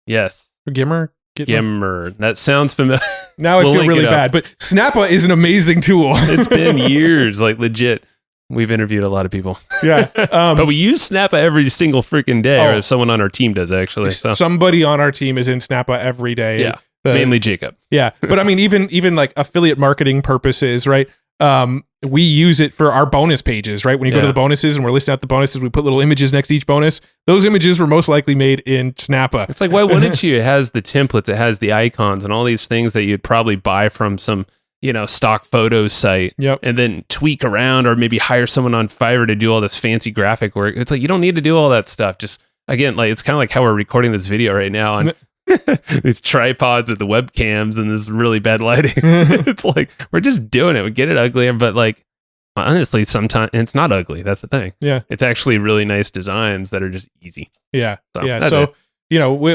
[SPEAKER 3] Yes.
[SPEAKER 1] Or Gimmer.
[SPEAKER 3] Gimmer. That sounds familiar.
[SPEAKER 1] Now I
[SPEAKER 3] We'll
[SPEAKER 1] feel
[SPEAKER 3] link
[SPEAKER 1] really
[SPEAKER 3] it up.
[SPEAKER 1] bad, but Snappa is an amazing tool.
[SPEAKER 3] It's been years, like legit. We've interviewed a lot of people.
[SPEAKER 1] Yeah.
[SPEAKER 3] But we use Snappa every single freaking day,
[SPEAKER 1] Oh.
[SPEAKER 3] or someone on our team does actually. So.
[SPEAKER 1] Somebody on our team is in Snappa every day.
[SPEAKER 3] Yeah.
[SPEAKER 1] The-
[SPEAKER 3] Mainly Jacob.
[SPEAKER 1] Yeah, but I mean, even like affiliate marketing purposes, right? We use it for our bonus pages, right? When you go to
[SPEAKER 3] Yeah.
[SPEAKER 1] the bonuses and we're listing out the bonuses, we put little images next to each bonus. Those images were most likely made in Snappa.
[SPEAKER 3] It's like, why wouldn't you? It has the templates, it has the icons and all these things that you'd probably buy from some, stock photos site.
[SPEAKER 1] Yep.
[SPEAKER 3] And then tweak around or maybe hire someone on Fiverr to do all this fancy graphic work. It's like, you don't need to do all that stuff. Just, again, like, it's kind of like how we're recording this video right now on these tripods with the webcams and this really bad lighting. It's like, we're just doing it. We get it uglier, but like, honestly, sometimes it's not ugly. That's the thing.
[SPEAKER 1] Yeah.
[SPEAKER 3] It's actually really nice designs that are just easy.
[SPEAKER 1] Yeah.
[SPEAKER 3] So,
[SPEAKER 1] Yeah.
[SPEAKER 3] that's
[SPEAKER 1] So,
[SPEAKER 3] it.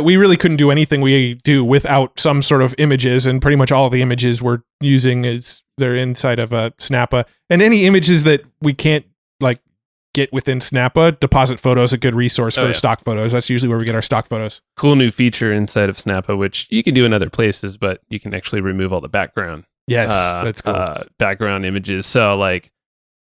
[SPEAKER 1] we really couldn't do anything we do without some sort of images, and pretty much all the images we're using they're inside of a Snappa. And any images that we can't like get within Snappa, Deposit Photo is a good resource for
[SPEAKER 3] Oh, yeah.
[SPEAKER 1] stock photos. That's usually where we get our stock photos.
[SPEAKER 3] Cool new feature inside of Snappa, which you can do in other places, but you can actually remove all the background.
[SPEAKER 1] Yes, that's cool.
[SPEAKER 3] Background images. So like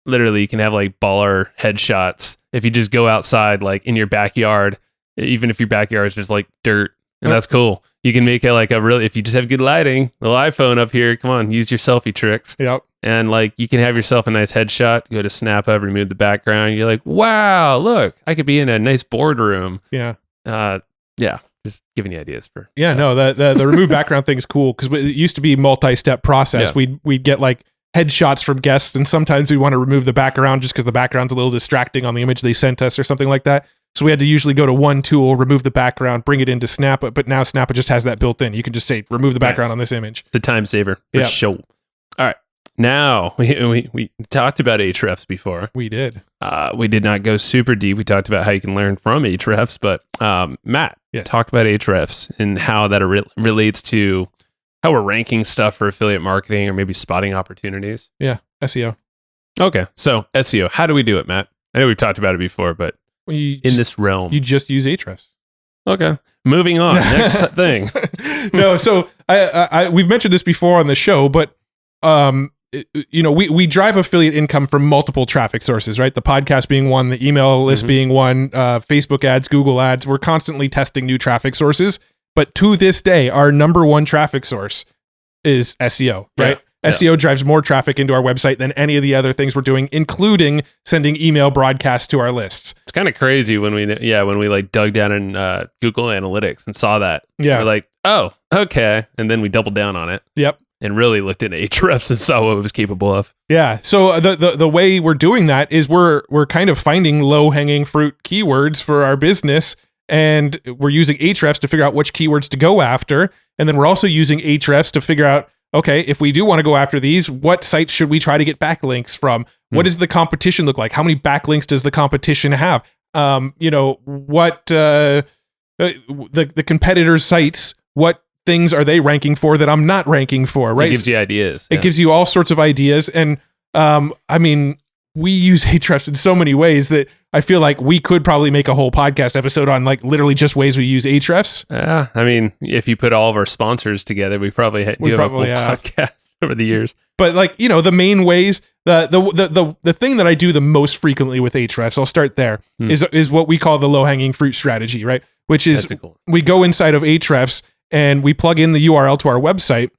[SPEAKER 3] literally you can have like baller headshots. If you just go outside, like in your backyard, even if your backyard is just like dirt, and that's cool. You can make it like if you just have good lighting, little iPhone up here, come on, use your selfie tricks.
[SPEAKER 1] Yep.
[SPEAKER 3] And like you can have yourself a nice headshot, go to Snappa, remove the background. You're like, wow, look, I could be in a nice boardroom.
[SPEAKER 1] Yeah.
[SPEAKER 3] Yeah. Just giving you ideas for.
[SPEAKER 1] Yeah, no, the remove background thing is cool because it used to be multi-step process.
[SPEAKER 3] Yeah.
[SPEAKER 1] We'd get like headshots from guests, and sometimes we want to remove the background just because the background's a little distracting on the image they sent us or something like that. So we had to usually go to one tool, remove the background, bring it into Snappa, but now Snappa just has that built in. You can just say remove the background
[SPEAKER 3] Nice.
[SPEAKER 1] on this image.
[SPEAKER 3] The time saver for
[SPEAKER 1] Yeah.
[SPEAKER 3] sure. All right. Now we talked about Ahrefs before.
[SPEAKER 1] We did.
[SPEAKER 3] We did not go super deep. We talked about how you can learn from Ahrefs, but Matt,
[SPEAKER 1] Yes.
[SPEAKER 3] talk about Ahrefs and how that relates to how we're ranking stuff for affiliate marketing or maybe spotting opportunities.
[SPEAKER 1] Yeah, SEO.
[SPEAKER 3] Okay, so SEO, how do we do it, Matt? I know we've talked about it before, but in this realm,
[SPEAKER 1] You just use Ahrefs.
[SPEAKER 3] okay. Moving on. Next thing.
[SPEAKER 1] No, so I we've mentioned this before on the show, but we drive affiliate income from multiple traffic sources, right? The podcast being one, the email list
[SPEAKER 3] Mhm.
[SPEAKER 1] being one, Facebook ads, Google ads. We're constantly testing new traffic sources, but to this day, our number one traffic source is SEO, right?
[SPEAKER 3] Yeah.
[SPEAKER 1] SEO drives more traffic into our website than any of the other things we're doing, including sending email broadcasts to our lists.
[SPEAKER 3] It's kind of crazy when we like dug down in Google Analytics and saw that.
[SPEAKER 1] Yeah.
[SPEAKER 3] We're like, oh, okay. And then we doubled down on it
[SPEAKER 1] Yep.
[SPEAKER 3] and really looked at Ahrefs and saw what it was capable of.
[SPEAKER 1] Yeah. So the way we're doing that is we're kind of finding low hanging fruit keywords for our business, and we're using Ahrefs to figure out which keywords to go after, and then we're also using Ahrefs to figure out, okay, if we do want to go after these, what sites should we try to get backlinks from? What does the competition look like? How many backlinks does the competition have? What the competitors' sites? What things are they ranking for that I'm not ranking for? Right.
[SPEAKER 3] It gives you ideas.
[SPEAKER 1] It gives you all sorts of ideas. And we use Ahrefs in so many ways that I feel like we could probably make a whole podcast episode on like literally just ways we use Ahrefs.
[SPEAKER 3] Yeah. I mean, if you put all of our sponsors together, we probably do have a full podcast over the years.
[SPEAKER 1] But like, the main ways, the thing that I do the most frequently with Ahrefs, I'll start there, is what we call the low-hanging fruit strategy, right? Which is
[SPEAKER 3] That's a cool one.
[SPEAKER 1] we go inside of Ahrefs and we plug in the URL to our website.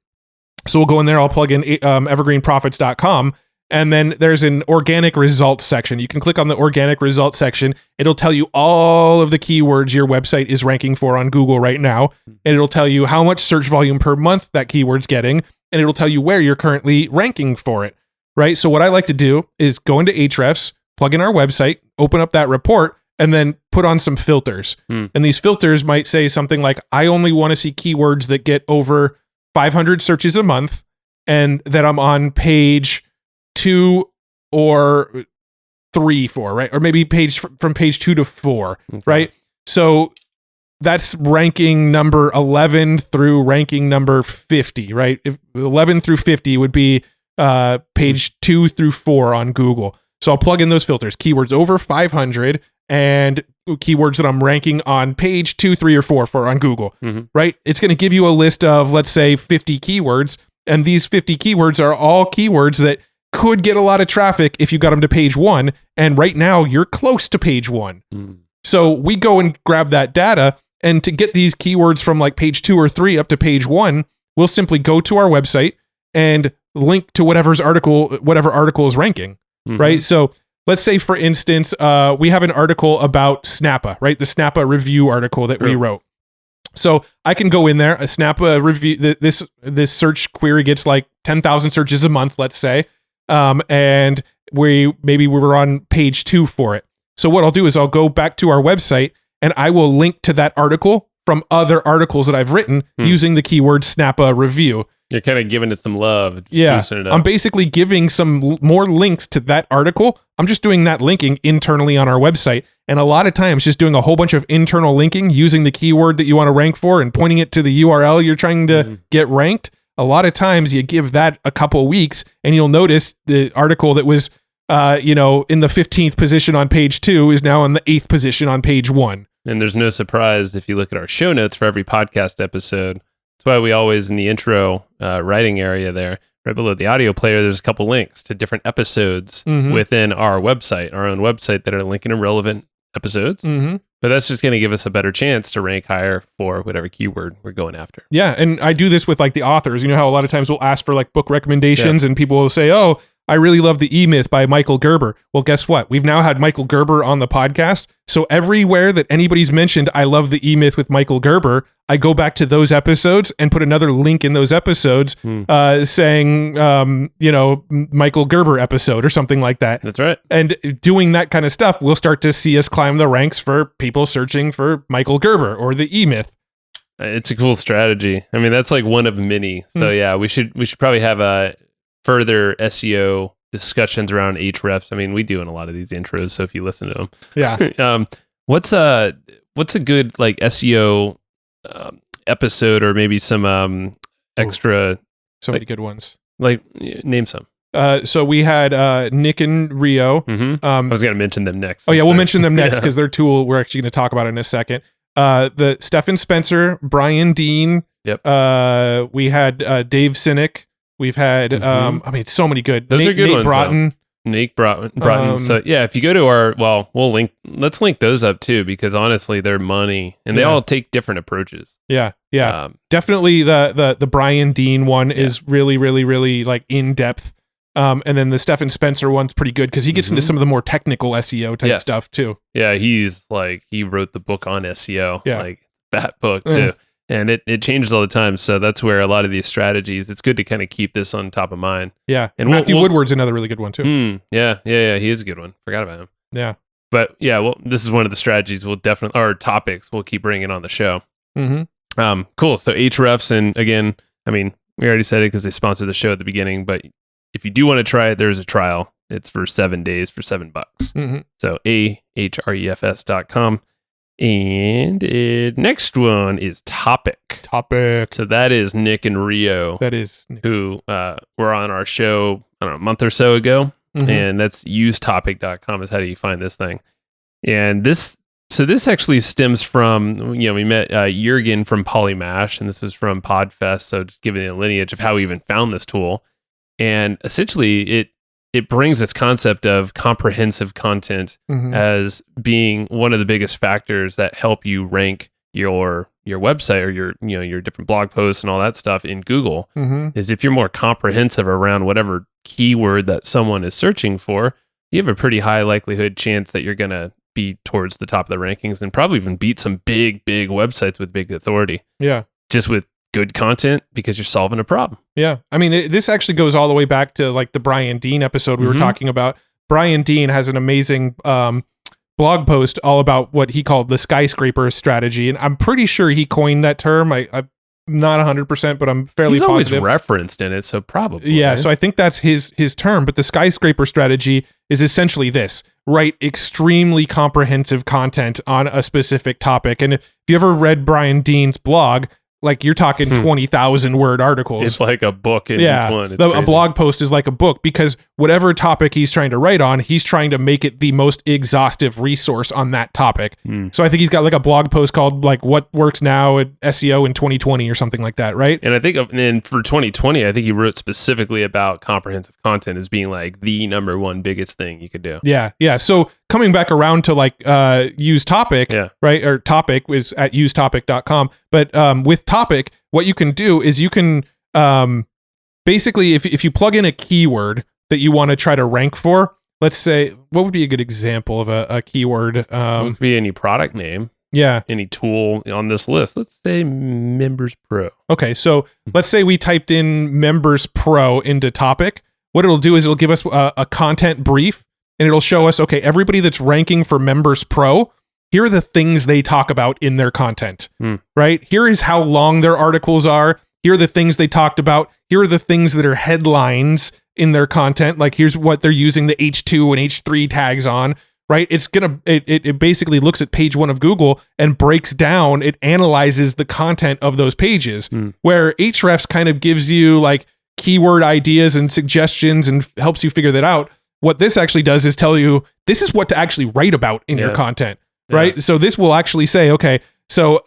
[SPEAKER 1] So we'll go in there, I'll plug in evergreenprofits.com, and then there's an organic results section. You can click on the organic results section. It'll tell you all of the keywords your website is ranking for on Google right now, and it'll tell you how much search volume per month that keyword's getting, and it'll tell you where you're currently ranking for it, right? So what I like to do is go into Ahrefs, plug in our website, open up that report, and then put on some filters. And these filters might say something like, I only want to see keywords that get over 500 searches a month, and that I'm on page 2 or 3 for, right? Or maybe from page 2 to 4, right? So that's ranking number 11 through ranking number 50, right? If 11 through 50 would be page 2 through 4 on Google. So I'll plug in those filters, keywords over 500 and keywords that I'm ranking on page 2, 3, or 4 for on Google, right? It's going to give you a list of, let's say, 50 keywords. And these 50 keywords are all keywords that could get a lot of traffic if you got them to page 1. And right now you're close to page 1. So we go and grab that data. And to get these keywords from like page 2 or 3 up to page 1, we'll simply go to our website and link to whatever article is ranking, right? So let's say, for instance, we have an article about Snappa, right? The Snappa review article that we wrote. So I can go in there, a Snappa review, this search query gets like 10,000 searches a month, let's say. And we were on page 2 for it. So what I'll do is I'll go back to our website and I will link to that article from other articles that I've written using the keyword Snappa review.
[SPEAKER 3] You're kind of giving it some love.
[SPEAKER 1] Yeah,
[SPEAKER 3] it up.
[SPEAKER 1] I'm basically giving some more links to that article. I'm just doing that linking internally on our website. And a lot of times just doing a whole bunch of internal linking using the keyword that you want to rank for and pointing it to the URL you're trying to get ranked. A lot of times you give that a couple weeks and you'll notice the article that was, in the 15th position on page 2 is now in the 8th position on page 1.
[SPEAKER 3] And there's no surprise if you look at our show notes for every podcast episode. That's why we always, in the intro writing area there, right below the audio player, there's a couple links to different episodes within our website, our own website, that are linking to relevant episodes. But that's just going to give us a better chance to rank higher for whatever keyword we're going after.
[SPEAKER 1] Yeah, and I do this with like the authors. You know how a lot of times we'll ask for like book recommendations and people will say, oh, I really love The E-Myth by Michael Gerber. Well, guess what? We've now had Michael Gerber on the podcast. So everywhere that anybody's mentioned, I love The E-Myth with Michael Gerber, I go back to those episodes and put another link in those episodes saying, Michael Gerber episode or something like that.
[SPEAKER 3] That's right.
[SPEAKER 1] And doing that kind of stuff, we'll start to see us climb the ranks for people searching for Michael Gerber or The E-Myth.
[SPEAKER 3] It's a cool strategy. I mean, that's like one of many. So yeah, we should probably have a further SEO discussions around Ahrefs. I mean, we do in a lot of these intros, so if you listen to them.
[SPEAKER 1] Yeah.
[SPEAKER 3] What's a good like SEO episode, or maybe some extra?
[SPEAKER 1] So many good ones.
[SPEAKER 3] Like, name some.
[SPEAKER 1] So we had Nick and Rio.
[SPEAKER 3] I was going to mention them next.
[SPEAKER 1] Oh yeah, we'll mention them next because they're two we're actually going to talk about in a second. The Stephen Spencer, Brian Dean.
[SPEAKER 3] Yep.
[SPEAKER 1] We had Dave Sinek. We've had, so many good.
[SPEAKER 3] Those are good
[SPEAKER 1] Nate
[SPEAKER 3] ones.
[SPEAKER 1] Broughton.
[SPEAKER 3] Nate Broughton. So yeah, if you go to let's link those up too, because honestly, they're money and they all take different approaches.
[SPEAKER 1] Yeah. Definitely the Brian Dean one is really, really, really like in depth. And then the Stephen Spencer one's pretty good because he gets into some of the more technical SEO type stuff too.
[SPEAKER 3] Yeah, he wrote the book on SEO.
[SPEAKER 1] Yeah.
[SPEAKER 3] Like that book too. And it changes all the time. So that's where a lot of these strategies, it's good to kind of keep this on top of mind.
[SPEAKER 1] Yeah. And Matthew Woodward's another really good one too.
[SPEAKER 3] Yeah. He is a good one. Forgot about him.
[SPEAKER 1] Yeah.
[SPEAKER 3] But yeah, well, this is one of the strategies or topics we'll keep bringing on the show. Cool. So Ahrefs, and again, I mean, we already said it because they sponsored the show at the beginning, but if you do want to try it, there's a trial. It's for 7 days for $7. So ahrefs.com. And next one is Topic. So that is Nick and Rio.
[SPEAKER 1] That is Nick.
[SPEAKER 3] Who were on our show, I don't know, a month or so ago. And that's usetopic.com is how do you find this thing. And this actually stems from, we met Jürgen from Polymash, and this was from Podfest. So just giving a lineage of how we even found this tool. And essentially it brings this concept of comprehensive content as being one of the biggest factors that help you rank your your website or your different blog posts and all that stuff in Google
[SPEAKER 1] Mm-hmm.
[SPEAKER 3] is if you're more comprehensive around whatever keyword that someone is searching for, you have a pretty high likelihood chance that you're going to be towards the top of the rankings and probably even beat some big websites with big authority.
[SPEAKER 1] Yeah.
[SPEAKER 3] Just with good content because you're solving a problem.
[SPEAKER 1] Yeah. I mean, this actually goes all the way back to like the Brian Dean episode we were
[SPEAKER 3] Mhm.
[SPEAKER 1] talking about. Brian Dean has an amazing blog post all about what he called the skyscraper strategy. And I'm pretty sure he coined that term. I'm not 100%, but I'm fairly
[SPEAKER 3] He's always
[SPEAKER 1] positive.
[SPEAKER 3] referenced in it, so probably.
[SPEAKER 1] Yeah,
[SPEAKER 3] right?
[SPEAKER 1] so I think that's his term, but the skyscraper strategy is essentially this: write extremely comprehensive content on a specific topic. And if you ever read Brian Dean's blog, like you're talking 20,000 word articles.
[SPEAKER 3] It's like a book in
[SPEAKER 1] Yeah,
[SPEAKER 3] each one. It's
[SPEAKER 1] a
[SPEAKER 3] crazy.
[SPEAKER 1] blog post is like a book because whatever topic he's trying to write on, he's trying to make it the most exhaustive resource on that topic.
[SPEAKER 3] Mm.
[SPEAKER 1] So I think he's got like a blog post called like "What Works Now at SEO in 2020" or something like that, right?
[SPEAKER 3] And I think for 2020, I think he wrote specifically about comprehensive content as being like the number one biggest thing you could do.
[SPEAKER 1] Yeah. So coming back around to like use topic,
[SPEAKER 3] Yeah.
[SPEAKER 1] right? Or topic is at usetopic.com. But with topic, what you can do is you can basically, if you plug in a keyword that you want to try to rank for, let's say, what would be a good example of a keyword?
[SPEAKER 3] It could be any product name,
[SPEAKER 1] Yeah.
[SPEAKER 3] any tool on this list. Let's say Members Pro.
[SPEAKER 1] Okay. So let's say we typed in Members Pro into topic. What it'll do is it'll give us a content brief, and it'll show us, okay, everybody that's ranking for Members Pro, here are the things they talk about in their content, right? Here is how long their articles are. Here are the things they talked about. Here are the things that are headlines in their content. Like here's what they're using the H2 and H3 tags on, right? It basically looks at page 1 of Google and breaks down, it analyzes the content of those pages, where Ahrefs kind of gives you like keyword ideas and suggestions and helps you figure that out. What this actually does is tell you, this is what to actually write about in your content. Right. So this will actually say, okay, so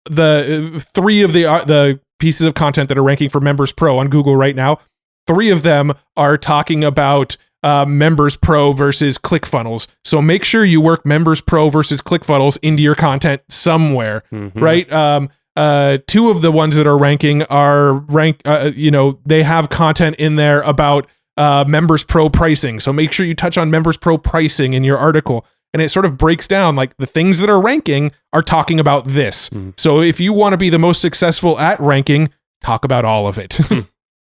[SPEAKER 1] the 3 of the pieces of content that are ranking for Members Pro on Google right now, 3 of them are talking about Members Pro versus ClickFunnels. So make sure you work Members Pro versus ClickFunnels into your content somewhere. Right. 2 of the ones that are ranking are they have content in there about Members Pro pricing. So make sure you touch on Members Pro pricing in your article. And it sort of breaks down like the things that are ranking are talking about this. So if you want to be the most successful at ranking, talk about all of it.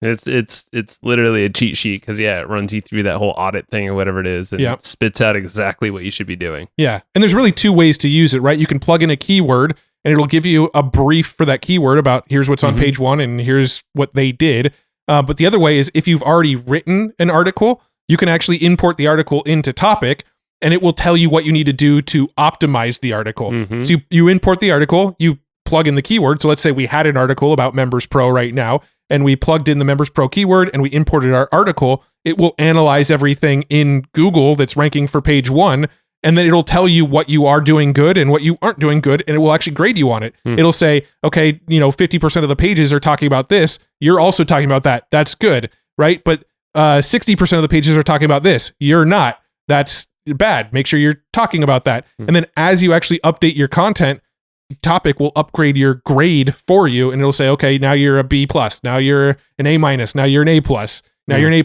[SPEAKER 3] It's literally a cheat sheet because it runs you through that whole audit thing or whatever it is and spits out exactly what you should be doing.
[SPEAKER 1] Yeah. And there's really 2 ways to use it, right? You can plug in a keyword and it'll give you a brief for that keyword about here's what's on page 1 and here's what they did. But the other way is if you've already written an article, you can actually import the article into topic, and it will tell you what you need to do to optimize the article. So you import the article, you plug in the keyword. So let's say we had an article about Members Pro right now, and we plugged in the Members Pro keyword and we imported our article. It will analyze everything in Google that's ranking for page 1, and then it'll tell you what you are doing good and what you aren't doing good, and it will actually grade you on it. It'll say, okay, 50% of the pages are talking about this. You're also talking about that. That's good, right? But 60% of the pages are talking about this. You're not. That's bad. Make sure you're talking about that. And then as you actually update your content, topic will upgrade your grade for you, and it'll say, okay, now you're a B+, now you're an A-, now you're an A+, now you're an A++,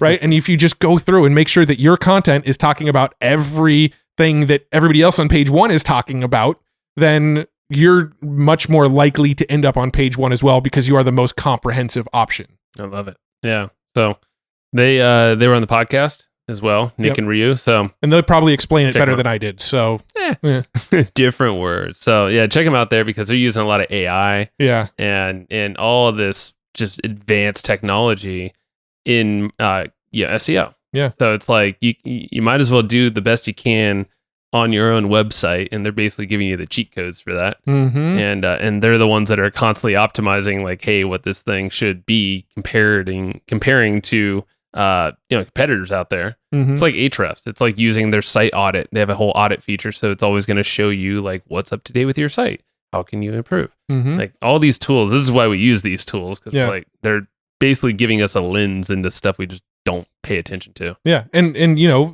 [SPEAKER 1] right? And if you just go through and make sure that your content is talking about everything that everybody else on page 1 is talking about, then you're much more likely to end up on page 1 as well because you are the most comprehensive option.
[SPEAKER 3] I love it. Yeah. So they were on the podcast as well, Nick and Ryu. So,
[SPEAKER 1] and they'll probably explain it better than I did. So
[SPEAKER 3] different words. So check them out there because they're using a lot of AI.
[SPEAKER 1] Yeah.
[SPEAKER 3] And all of this just advanced technology in SEO. Yeah. So it's like you might as well do the best you can on your own website, and they're basically giving you the cheat codes for that. And they're the ones that are constantly optimizing, like, hey, what this thing should be comparing to competitors out there. It's like Ahrefs. It's like using their site audit. They have a whole audit feature, so it's always going to show you like what's up to date with your site. How can you improve? Like all these tools. This is why we use these tools, because like they're basically giving us a lens into stuff we just don't pay attention to.
[SPEAKER 1] Yeah, and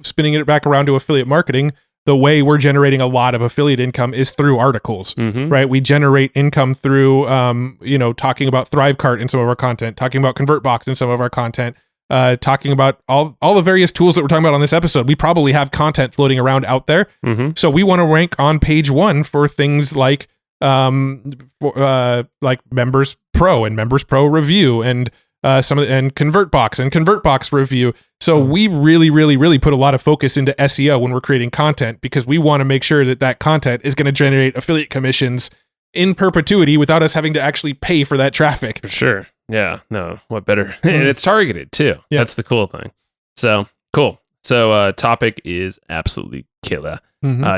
[SPEAKER 1] spinning it back around to affiliate marketing. the way we're generating a lot of affiliate income is through articles, right? We generate income through, talking about ThriveCart in some of our content, talking about ConvertBox in some of our content, talking about all the various tools that we're talking about on this episode. We probably have content floating around out there. So we want to rank on page 1 for things like Members Pro and Members Pro Review and and ConvertBox Review. So we really, really, really put a lot of focus into SEO when we're creating content, because we want to make sure that content is going to generate affiliate commissions in perpetuity without us having to actually pay for that traffic.
[SPEAKER 3] For sure. Yeah. No, what better? And it's targeted too. Yeah. That's the cool thing. So cool. So topic is absolutely killer.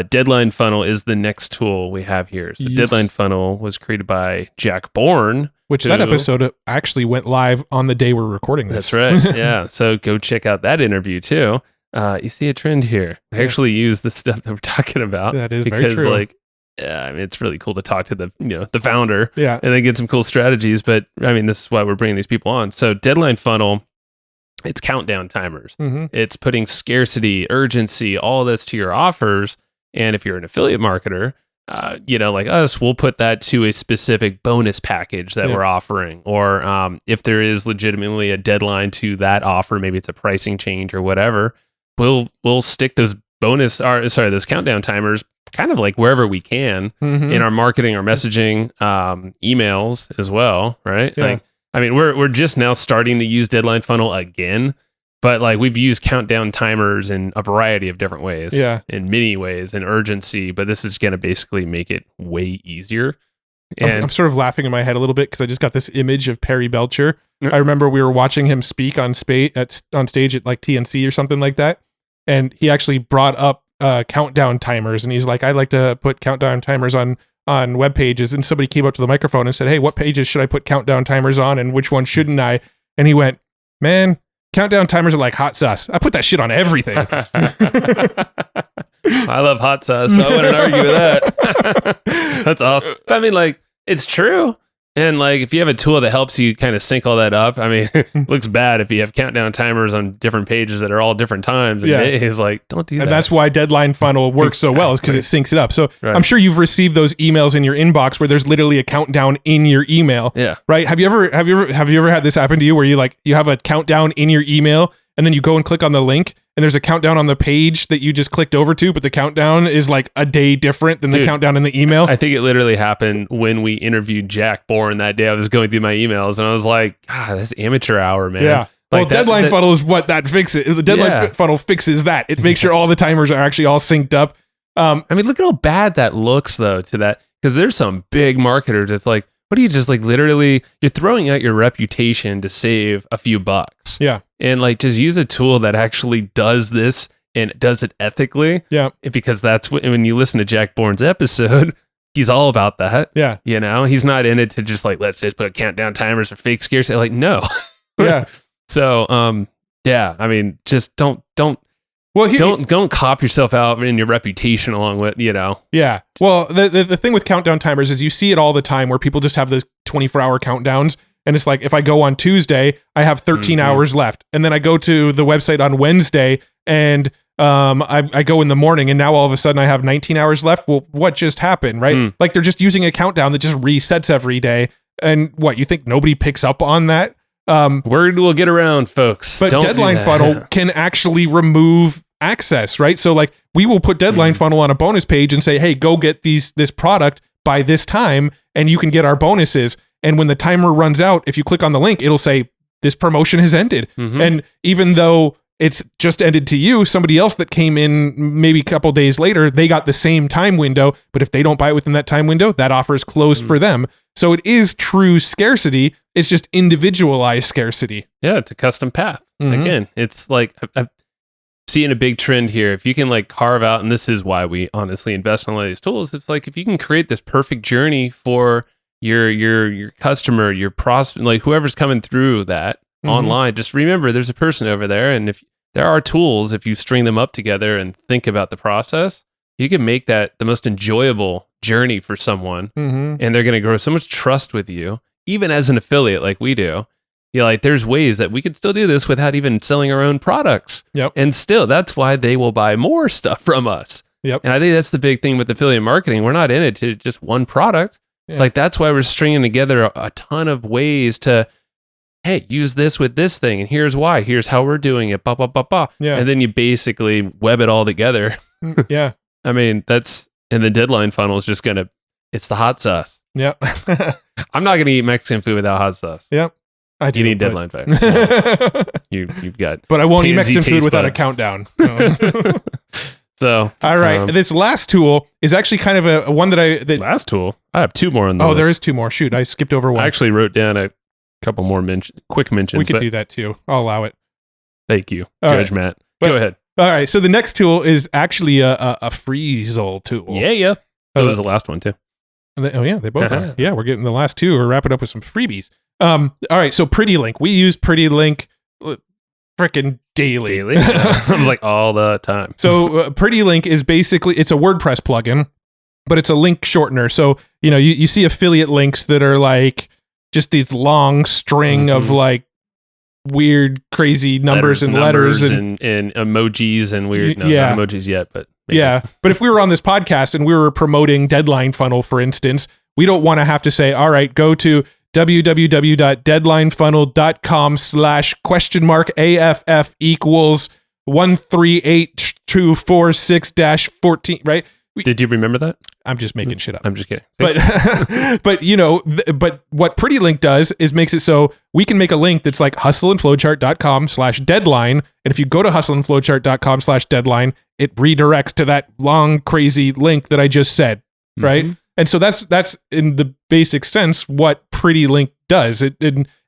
[SPEAKER 3] Deadline Funnel is the next tool we have here. So Deadline Funnel was created by Jack Bourne.
[SPEAKER 1] Which that episode actually went live on the day we're recording this.
[SPEAKER 3] That's right. Yeah. So go check out that interview too. You see a trend here. I actually use the stuff that we're talking about.
[SPEAKER 1] That is very true.
[SPEAKER 3] It's really cool to talk to the founder.
[SPEAKER 1] Yeah.
[SPEAKER 3] And then get some cool strategies. But this is why we're bringing these people on. So Deadline Funnel, it's countdown timers. It's putting scarcity, urgency, all this to your offers. And if you're an affiliate marketer, like us, we'll put that to a specific bonus package that we're offering. Or if there is legitimately a deadline to that offer, maybe it's a pricing change or whatever, we'll stick those those countdown timers kind of like wherever we can in our marketing, our messaging, emails as well, right?
[SPEAKER 1] Yeah.
[SPEAKER 3] We're just now starting to use Deadline Funnel again, but like we've used countdown timers in a variety of different ways, in many ways, in urgency, but this is going to basically make it way easier. And
[SPEAKER 1] I'm sort of laughing in my head a little bit because I just got this image of Perry Belcher. I remember we were watching him speak on stage at like TNC or something like that, and he actually brought up countdown timers, and he's like, I like to put countdown timers on web pages, and somebody came up to the microphone and said, hey, what pages should I put countdown timers on and which one shouldn't I? And he went, man, countdown timers are like hot sauce. I put that shit on everything.
[SPEAKER 3] I love hot sauce, so I wouldn't argue with that. That's awesome. But it's true. And if you have a tool that helps you kind of sync all that up, it looks bad if you have countdown timers on different pages that are all different times. And it's like, don't do that.
[SPEAKER 1] And that's why Deadline Funnel works so well, is because it syncs it up. So I'm sure you've received those emails in your inbox where there's literally a countdown in your email.
[SPEAKER 3] Yeah.
[SPEAKER 1] Right. Have you ever had this happen to you where you have a countdown in your email and then you go and click on the link and there's a countdown on the page that you just clicked over to, but the countdown is like a day different than the countdown in the email?
[SPEAKER 3] I think it literally happened when we interviewed Jack Bourne that day. I was going through my emails and I was like, God, that's amateur hour, man.
[SPEAKER 1] Yeah. Deadline Funnel is what that fixes. The Deadline Funnel fixes that. It makes sure all the timers are actually all synced up.
[SPEAKER 3] Look at how bad that looks though to that, because there's some big marketers. It's like, what do you just literally, you're throwing out your reputation to save a few bucks.
[SPEAKER 1] Yeah.
[SPEAKER 3] And just use a tool that actually does this and does it ethically.
[SPEAKER 1] Yeah.
[SPEAKER 3] Because that's when you listen to Jack Bourne's episode, he's all about that.
[SPEAKER 1] Yeah.
[SPEAKER 3] He's not in it to just let's just put countdown timers or fake scarcity. No.
[SPEAKER 1] Yeah.
[SPEAKER 3] So, just don't cop yourself out in your reputation along with,
[SPEAKER 1] Yeah. Well, the thing with countdown timers is you see it all the time where people just have those 24-hour countdowns. And it's like, if I go on Tuesday, I have 13 hours left. And then I go to the website on Wednesday and I go in the morning and now all of a sudden I have 19 hours left. Well, what just happened, right? They're just using a countdown that just resets every day. And what, you think nobody picks up on that?
[SPEAKER 3] Word will get around, folks.
[SPEAKER 1] But Deadline Funnel can actually remove access, right? So we will put Deadline Funnel on a bonus page and say, hey, go get this product by this time and you can get our bonuses. And when the timer runs out, if you click on the link, it'll say this promotion has ended. And even though it's just ended to you, somebody else that came in maybe a couple days later, they got the same time window. But if they don't buy it within that time window, that offer is closed for them. So it is true scarcity. It's just individualized scarcity.
[SPEAKER 3] Yeah, it's a custom path. Again, it's I'm seeing a big trend here. If you can carve out, and this is why we honestly invest in a lot of these tools, it's if you can create this perfect journey for your customer, your prospect, whoever's coming through that online, just remember there's a person over there. And if there are tools, if you string them up together and think about the process, you can make that the most enjoyable journey for someone. And they're going to grow so much trust with you, even as an affiliate like we do. There's ways that we could still do this without even selling our own products.
[SPEAKER 1] Yep.
[SPEAKER 3] And still, that's why they will buy more stuff from us.
[SPEAKER 1] Yep.
[SPEAKER 3] And I think that's the big thing with affiliate marketing. We're not in it to just one product.
[SPEAKER 1] Yeah.
[SPEAKER 3] Like that's why we're stringing together a ton of ways to, hey, use this with this thing, and here's why. Here's how we're doing it. Bah, bah, bah, bah.
[SPEAKER 1] Yeah.
[SPEAKER 3] And then you basically web it all together.
[SPEAKER 1] Yeah.
[SPEAKER 3] I mean, and the deadline funnel is just it's the hot sauce.
[SPEAKER 1] Yeah.
[SPEAKER 3] I'm not gonna eat Mexican food without hot sauce.
[SPEAKER 1] Yep. I do.
[SPEAKER 3] You need deadline funnel. You've got.
[SPEAKER 1] But I won't eat
[SPEAKER 3] pansy
[SPEAKER 1] Mexican food
[SPEAKER 3] taste
[SPEAKER 1] without a
[SPEAKER 3] buds.
[SPEAKER 1] countdown. No.
[SPEAKER 3] So
[SPEAKER 1] all right, this last tool is actually kind of a one that
[SPEAKER 3] last tool. I have two more on the
[SPEAKER 1] Oh,
[SPEAKER 3] list.
[SPEAKER 1] there is two more. Shoot, I skipped over one.
[SPEAKER 3] I actually wrote down a couple more quick mentions.
[SPEAKER 1] We could do that too. I'll allow it.
[SPEAKER 3] Thank you,
[SPEAKER 1] All
[SPEAKER 3] Judge
[SPEAKER 1] right.
[SPEAKER 3] Matt.
[SPEAKER 1] But-
[SPEAKER 3] Go ahead.
[SPEAKER 1] All right, so the next tool is actually a Freezel tool.
[SPEAKER 3] Yeah. That was the last one too.
[SPEAKER 1] Oh yeah, they both are. Yeah, we're getting the last two. We're wrapping up with some freebies. All right, so Pretty Link. We use Pretty Link freaking daily.
[SPEAKER 3] I was like all the time.
[SPEAKER 1] So Pretty Link is basically, it's a WordPress plugin, but it's a link shortener. So, you see affiliate links that are like just these long string of like weird, crazy numbers and letters
[SPEAKER 3] and emojis and weird, not emojis yet, but maybe.
[SPEAKER 1] Yeah. But if we were on this podcast and we were promoting Deadline Funnel, for instance, we don't want to have to say, all right, go to www.deadlinefunnel.com/?AFF equals 138246-14, right?
[SPEAKER 3] Did you remember that?
[SPEAKER 1] I'm just making shit up.
[SPEAKER 3] I'm just kidding.
[SPEAKER 1] But but what Pretty Link does is makes it so we can make a link that's like hustleandflowchart.com/deadline. And if you go to hustleandflowchart.com/deadline, it redirects to that long, crazy link that I just said. Right.
[SPEAKER 3] Mhm.
[SPEAKER 1] And so that's in the basic sense what Pretty Link does.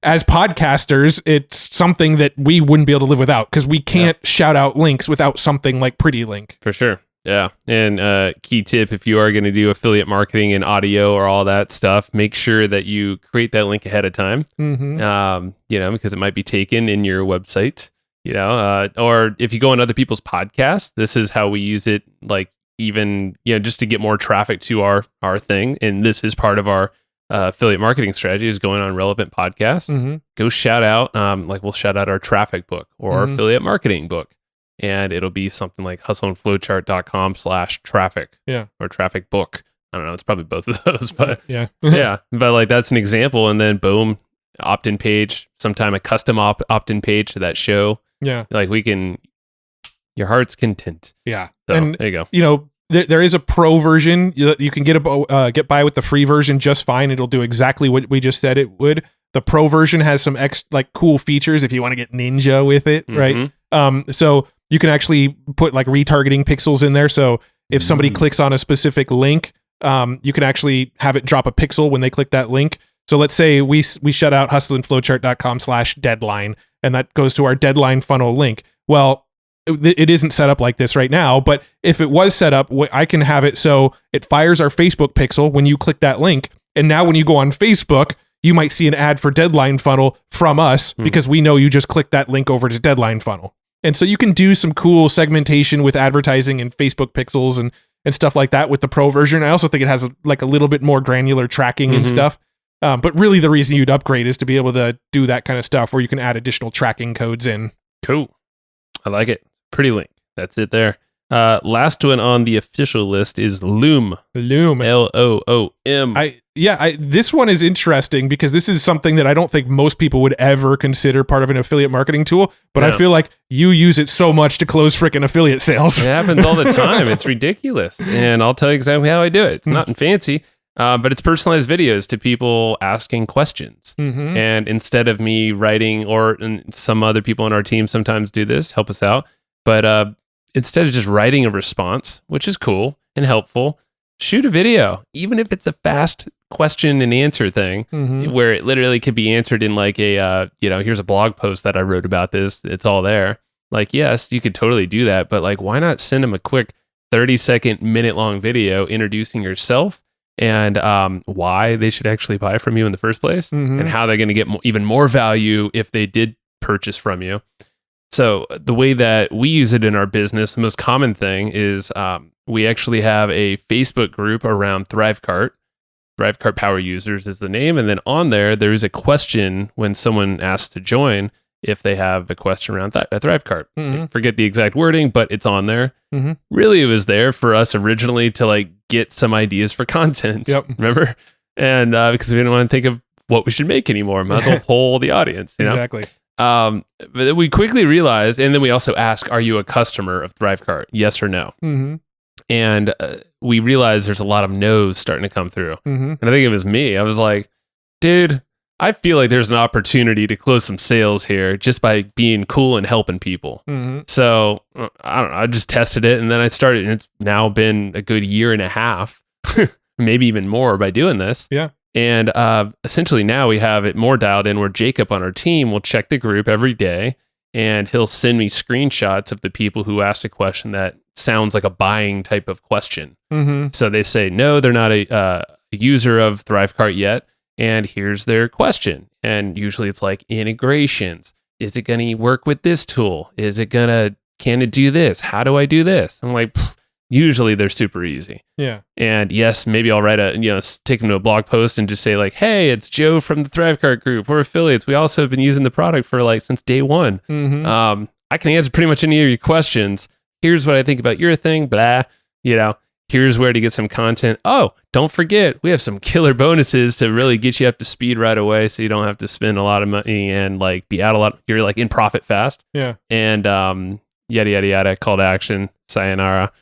[SPEAKER 1] As podcasters, it's something that we wouldn't be able to live without because we can't shout out links without something like Pretty Link.
[SPEAKER 3] For sure. Yeah. And key tip, if you are going to do affiliate marketing and audio or all that stuff, make sure that you create that link ahead of time.
[SPEAKER 1] Mm-hmm.
[SPEAKER 3] Because it might be taken in your website, or if you go on other people's podcasts, this is how we use it. Like even, just to get more traffic to our thing. And this is part of our affiliate marketing strategy is going on relevant podcasts.
[SPEAKER 1] Mm-hmm.
[SPEAKER 3] Go shout out, we'll shout out our traffic book or our affiliate marketing book. And it'll be something like hustleandflowchart.com/traffic.
[SPEAKER 1] Yeah.
[SPEAKER 3] Or traffic book. I don't know. It's probably both of those, but
[SPEAKER 1] yeah.
[SPEAKER 3] yeah. But like that's an example. And then boom, opt-in page, sometime a custom opt-in page to that show.
[SPEAKER 1] Yeah.
[SPEAKER 3] Like your heart's content.
[SPEAKER 1] Yeah.
[SPEAKER 3] So
[SPEAKER 1] And
[SPEAKER 3] there you go.
[SPEAKER 1] There is a pro version. You can get by with the free version just fine. It'll do exactly what we just said it would. The pro version has some cool features if you want to get ninja with it, right? So you can actually put like retargeting pixels in there. So if somebody clicks on a specific link, you can actually have it drop a pixel when they click that link. So let's say we shut out hustleandflowchart.com/deadline, and that goes to our deadline funnel link. Well, it isn't set up like this right now, but if it was set up, I can have it so it fires our Facebook pixel when you click that link. And now when you go on Facebook, you might see an ad for Deadline Funnel from us because we know you just clicked that link over to Deadline Funnel. And so you can do some cool segmentation with advertising and Facebook pixels and stuff like that with the pro version. I also think it has a little bit more granular tracking and stuff. But really the reason you'd upgrade is to be able to do that kind of stuff where you can add additional tracking codes in.
[SPEAKER 3] Cool. I like it. Pretty Link. That's it there. Last one on the official list is Loom.
[SPEAKER 1] Loom.
[SPEAKER 3] Loom.
[SPEAKER 1] This one is interesting because this is something that I don't think most people would ever consider part of an affiliate marketing tool, but I feel like you use it so much to close freaking affiliate sales.
[SPEAKER 3] It happens all the time. It's ridiculous. And I'll tell you exactly how I do it. It's not fancy, but it's personalized videos to people asking questions. And instead of me writing, and some other people on our team sometimes do this, help us out, but instead of just writing a response, which is cool and helpful, shoot a video, even if it's a fast question and answer thing where it literally could be answered in like a, here's a blog post that I wrote about this. It's all there. Like, yes, you could totally do that, but like, why not send them a quick 30-second, minute-long video introducing yourself and why they should actually buy from you in the first place and how they're going to get even more value if they did purchase from you. So the way that we use it in our business, the most common thing is we actually have a Facebook group around ThriveCart. ThriveCart Power Users is the name. And then on there is a question when someone asks to join. if they have a question around a Thrive cart.
[SPEAKER 1] Mhm.
[SPEAKER 3] Forget the exact wording, but it's on there.
[SPEAKER 1] Mhm.
[SPEAKER 3] Really, it was there for us originally to like get some ideas for content.
[SPEAKER 1] Yep.
[SPEAKER 3] Remember? And because we didn't want to think of what we should make anymore. Might as well poll the audience. You know?
[SPEAKER 1] Exactly.
[SPEAKER 3] But then we quickly realized, and then we also ask, are you a customer of Thrivecart? Yes or no?
[SPEAKER 1] Mm-hmm.
[SPEAKER 3] And we realized there's a lot of no's starting to come through.
[SPEAKER 1] Mm-hmm.
[SPEAKER 3] And I think it was me. I was like, dude, I feel like there's an opportunity to close some sales here just by being cool and helping people.
[SPEAKER 1] Mm-hmm.
[SPEAKER 3] So I don't know. I just tested it and then I started, and it's now been a good year and a half, maybe even more by doing this.
[SPEAKER 1] Yeah.
[SPEAKER 3] And essentially now we have it more dialed in where Jacob on our team will check the group every day and he'll send me screenshots of the people who asked a question that sounds like a buying type of question.
[SPEAKER 1] Mm-hmm.
[SPEAKER 3] So they say, no, they're not a user of Thrivecart yet. And here's their question. And usually it's like integrations. Is it going to work with this tool? Can it do this? How do I do this? I'm like, usually they're super easy.
[SPEAKER 1] Yeah.
[SPEAKER 3] And yes, maybe I'll write take them to a blog post and just say like, hey, it's Joe from the Thrivecart group. We're affiliates. We also have been using the product for like since day one.
[SPEAKER 1] Mm-hmm.
[SPEAKER 3] I can answer pretty much any of your questions. Here's what I think about your thing, blah, here's where to get some content. Oh, don't forget, we have some killer bonuses to really get you up to speed right away so you don't have to spend a lot of money and like be out a lot. You're like in profit fast.
[SPEAKER 1] Yeah.
[SPEAKER 3] And yada, yada, yada, call to action, sayonara.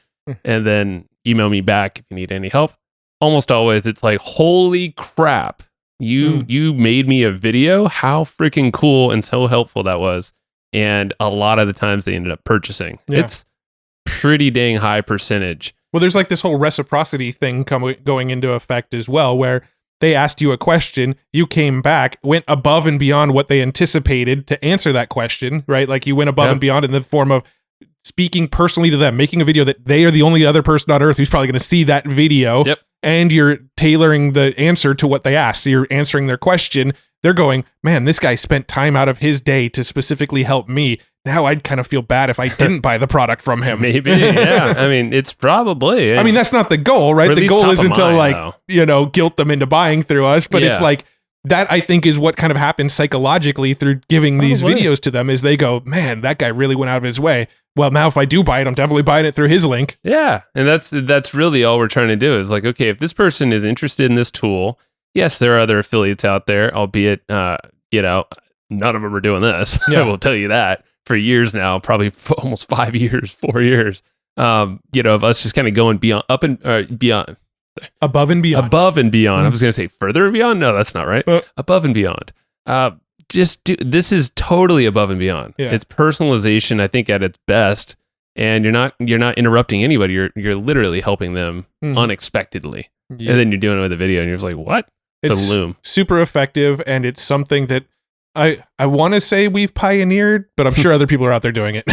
[SPEAKER 3] And then email me back if you need any help. Almost always it's like, holy crap, you made me a video. How freaking cool and so helpful that was. And a lot of the times they ended up purchasing.
[SPEAKER 1] Yeah.
[SPEAKER 3] It's pretty dang high percentage.
[SPEAKER 1] Well, there's like this whole reciprocity thing going into effect as well, where they asked you a question, you came back, went above and beyond what they anticipated to answer that question, right? Like you went above and beyond in the form of speaking personally to them, making a video that they are the only other person on earth who's probably going to see that video.
[SPEAKER 3] Yep.
[SPEAKER 1] And you're tailoring the answer to what they asked. So you're answering their question. They're going, man, this guy spent time out of his day to specifically help me. Now I'd kind of feel bad if I didn't buy the product from him.
[SPEAKER 3] Maybe, yeah. I mean, it's probably.
[SPEAKER 1] I mean, that's not the goal, right? The goal isn't to guilt them into buying through us, but it's like that. I think is what kind of happens psychologically through giving these videos to them. Is they go, man, that guy really went out of his way. Well, now if I do buy it, I'm definitely buying it through his link.
[SPEAKER 3] Yeah, and that's really all we're trying to do. Is like, okay, if this person is interested in this tool, yes, there are other affiliates out there, albeit, none of them are doing this.
[SPEAKER 1] Yeah.
[SPEAKER 3] I will tell you that. For years now, probably almost 5 years, 4 years, of us just kind of going beyond, above and beyond.
[SPEAKER 1] Mm-hmm.
[SPEAKER 3] I was going to say further and beyond. No, that's not right. Above and beyond. This is totally above and beyond.
[SPEAKER 1] Yeah.
[SPEAKER 3] It's personalization, I think, at its best, and you're not interrupting anybody. You're literally helping them unexpectedly, and then you're doing it with a video, and you're just like, what? It's a Loom.
[SPEAKER 1] Super effective, and it's something that I want to say we've pioneered, but I'm sure other people are out there doing it.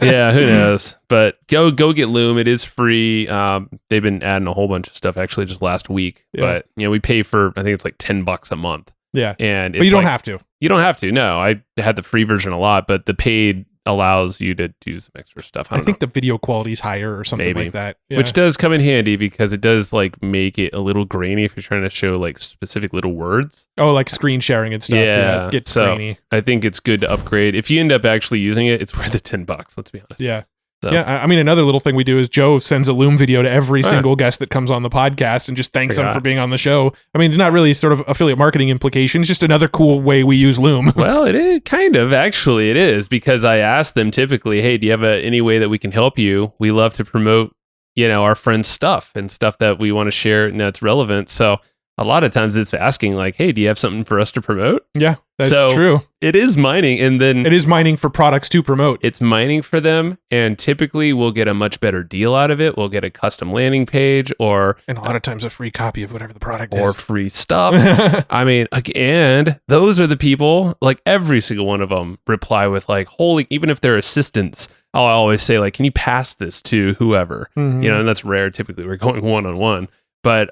[SPEAKER 3] Yeah, who knows? But go get Loom. It is free. They've been adding a whole bunch of stuff actually just last week.
[SPEAKER 1] Yeah.
[SPEAKER 3] But we pay for, I think it's like $10 a month.
[SPEAKER 1] Yeah,
[SPEAKER 3] and
[SPEAKER 1] but you don't have to.
[SPEAKER 3] You don't have to. No, I had the free version a lot, but the paid allows you to do some extra stuff. I think
[SPEAKER 1] the video quality is higher or something like that,
[SPEAKER 3] which does come in handy because it does like make it a little grainy if you're trying to show like specific little words.
[SPEAKER 1] Oh, like screen sharing and stuff. Yeah, it gets grainy.
[SPEAKER 3] I think it's good to upgrade. If you end up actually using it, it's worth the $10. Let's be honest.
[SPEAKER 1] Yeah.
[SPEAKER 3] So.
[SPEAKER 1] Yeah, I mean, another little thing we do is Joe sends a Loom video to every single guest that comes on the podcast and just thanks them for being on the show. I mean, it's not really sort of affiliate marketing implications, just another cool way we use Loom.
[SPEAKER 3] Well, it is kind of, actually it is, because I ask them typically, hey, do you have any way that we can help you? We love to promote, our friends' stuff and stuff that we want to share and that's relevant. So a lot of times it's asking like, hey, do you have something for us to promote?
[SPEAKER 1] Yeah, that's true.
[SPEAKER 3] It is mining, and then
[SPEAKER 1] it is mining for products to promote.
[SPEAKER 3] It's mining for them, and typically we'll get a much better deal out of it. We'll get a custom landing page and
[SPEAKER 1] a lot of times a free copy of whatever the product is.
[SPEAKER 3] Or free stuff. I mean, and those are the people, like every single one of them reply with like, holy, even if they're assistants, I'll always say like, can you pass this to whoever?
[SPEAKER 1] Mm-hmm.
[SPEAKER 3] And that's rare. Typically we're going one-on-one, but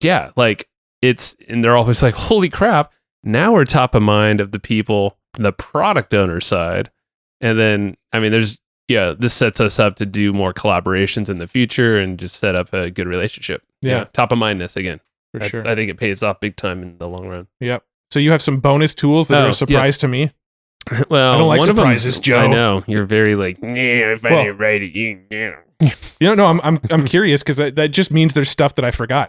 [SPEAKER 3] yeah, like and they're always like, holy crap, now we're top of mind of the people, the product owner side. And then, I mean, this sets us up to do more collaborations in the future and just set up a good relationship.
[SPEAKER 1] Yeah.
[SPEAKER 3] Top of mindness again.
[SPEAKER 1] For sure.
[SPEAKER 3] I think it pays off big time in the long run.
[SPEAKER 1] Yep. So you have some bonus tools that are a surprise to me.
[SPEAKER 3] Well,
[SPEAKER 1] I don't like
[SPEAKER 3] one of
[SPEAKER 1] surprises,
[SPEAKER 3] them's-
[SPEAKER 1] Joe.
[SPEAKER 3] I know you're very like, yeah, if I
[SPEAKER 1] Well-
[SPEAKER 3] didn't write it, you know.
[SPEAKER 1] No, I'm curious because that just means there's stuff that I forgot.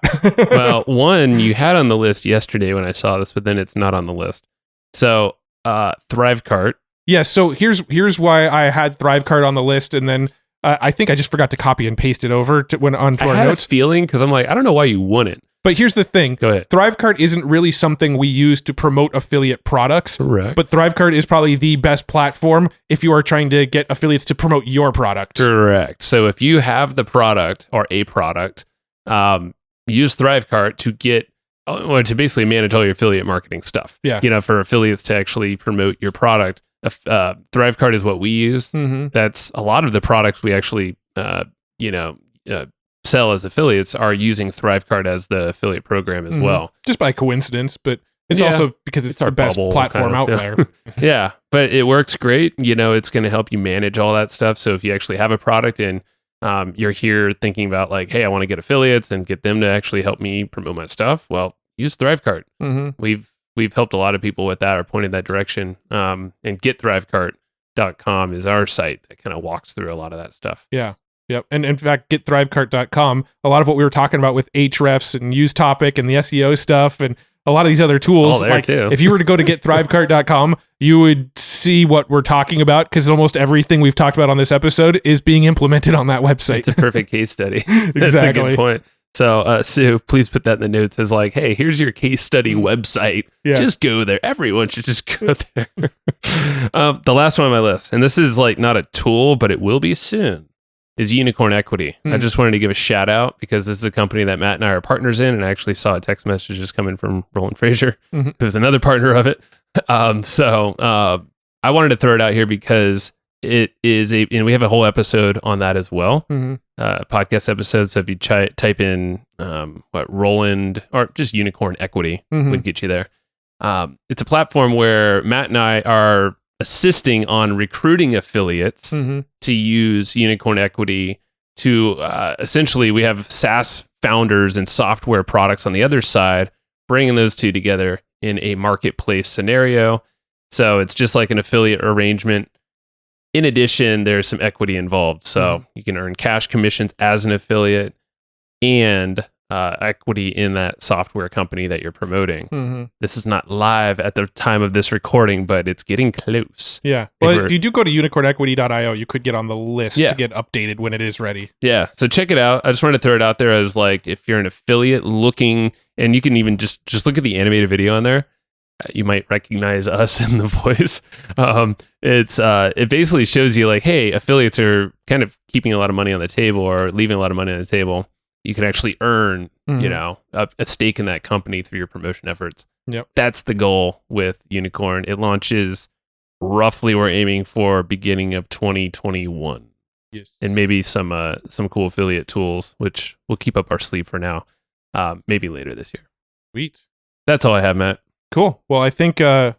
[SPEAKER 3] Well, one you had on the list yesterday when I saw this, but then it's not on the list. So, Thrivecart.
[SPEAKER 1] Yeah, so here's why I had Thrivecart on the list, and then I think I just forgot to copy and paste it over onto
[SPEAKER 3] I
[SPEAKER 1] our
[SPEAKER 3] had
[SPEAKER 1] notes.
[SPEAKER 3] a feeling because I'm like, I don't know why you wouldn't.
[SPEAKER 1] But here's the thing.
[SPEAKER 3] Go ahead.
[SPEAKER 1] Thrivecart isn't really something we use to promote affiliate products.
[SPEAKER 3] Correct.
[SPEAKER 1] But Thrivecart is probably the best platform if you are trying to get affiliates to promote your product.
[SPEAKER 3] Correct. So if you have the product or a product, use Thrivecart to get or to basically manage all your affiliate marketing stuff.
[SPEAKER 1] Yeah.
[SPEAKER 3] You know, for affiliates to actually promote your product. Thrivecart is what we use.
[SPEAKER 1] Mm-hmm.
[SPEAKER 3] That's a lot of the products we actually, sell as affiliates are using Thrivecart as the affiliate program as
[SPEAKER 1] Mhm.
[SPEAKER 3] well.
[SPEAKER 1] Just by coincidence, but it's
[SPEAKER 3] Yeah.
[SPEAKER 1] also because it's
[SPEAKER 3] It's our
[SPEAKER 1] the best
[SPEAKER 3] bubble,
[SPEAKER 1] platform
[SPEAKER 3] kind of,
[SPEAKER 1] out
[SPEAKER 3] yeah.
[SPEAKER 1] there.
[SPEAKER 3] Yeah, but it works great. You know, it's going to help you manage all that stuff. So if you actually have a product and you're here thinking about like, hey, I want to get affiliates and get them to actually help me promote my stuff, well, use Thrivecart.
[SPEAKER 1] Mm-hmm.
[SPEAKER 3] We've helped a lot of people with that or pointed that direction. And getthrivecart.com is our site that kind of walks through a lot of that stuff.
[SPEAKER 1] Yeah. Yep. And in fact, getthrivecart.com, a lot of what we were talking about with Ahrefs and use topic and the SEO stuff and a lot of these other tools.
[SPEAKER 3] All there, too.
[SPEAKER 1] If you were to go to getthrivecart.com, you would see what we're talking about because almost everything we've talked about on this episode is being implemented on that website.
[SPEAKER 3] It's a perfect case study. That's a
[SPEAKER 1] Exactly.
[SPEAKER 3] good point. So, Sue, please put that in the notes as like, hey, here's your case study website.
[SPEAKER 1] Yeah.
[SPEAKER 3] Just go there. Everyone should just go there. The last one on my list, and this is like not a tool, but it will be soon, is Unicorn Equity. I just wanted to give a shout out because this is a company that Matt and I are partners in, and I actually saw a text message just coming from Roland Frazier,
[SPEAKER 1] Mhm.
[SPEAKER 3] who's another partner of it. So I wanted to throw it out here because it is and we have a whole episode on that as well.
[SPEAKER 1] Mhm.
[SPEAKER 3] Podcast episodes. So if you type in Roland or just Unicorn Equity
[SPEAKER 1] Mhm.
[SPEAKER 3] would get you there. It's a platform where Matt and I are assisting on recruiting affiliates
[SPEAKER 1] Mhm.
[SPEAKER 3] to use Unicorn Equity to essentially we have SaaS founders and software products on the other side, bringing those two together in a marketplace scenario. So it's just like an affiliate arrangement. In addition, there's some equity involved. So you can earn cash commissions as an affiliate and equity in that software company that you're promoting.
[SPEAKER 1] Mhm.
[SPEAKER 3] This is not live at the time of this recording, but it's getting close.
[SPEAKER 1] Yeah. Well, if you do go to unicornequity.io, you could get on the list
[SPEAKER 3] Yeah.
[SPEAKER 1] to get updated when it is ready.
[SPEAKER 3] Yeah, so check it out. I just wanted to throw it out there as like if you're an affiliate looking, and you can even just look at the animated video on there. You might recognize us in the voice. It basically shows you like, hey, affiliates are kind of keeping a lot of money on the table or leaving a lot of money on the table. You can actually earn,
[SPEAKER 1] Mhm.
[SPEAKER 3] a stake in that company through your promotion efforts.
[SPEAKER 1] Yep.
[SPEAKER 3] That's the goal with Unicorn. It launches roughly we're aiming for beginning of 2021.
[SPEAKER 1] Yes.
[SPEAKER 3] And maybe some cool affiliate tools, which we'll keep up our sleeve for now. Maybe later this year.
[SPEAKER 1] Sweet.
[SPEAKER 3] That's all I have, Matt.
[SPEAKER 1] Cool. Well, I think I'm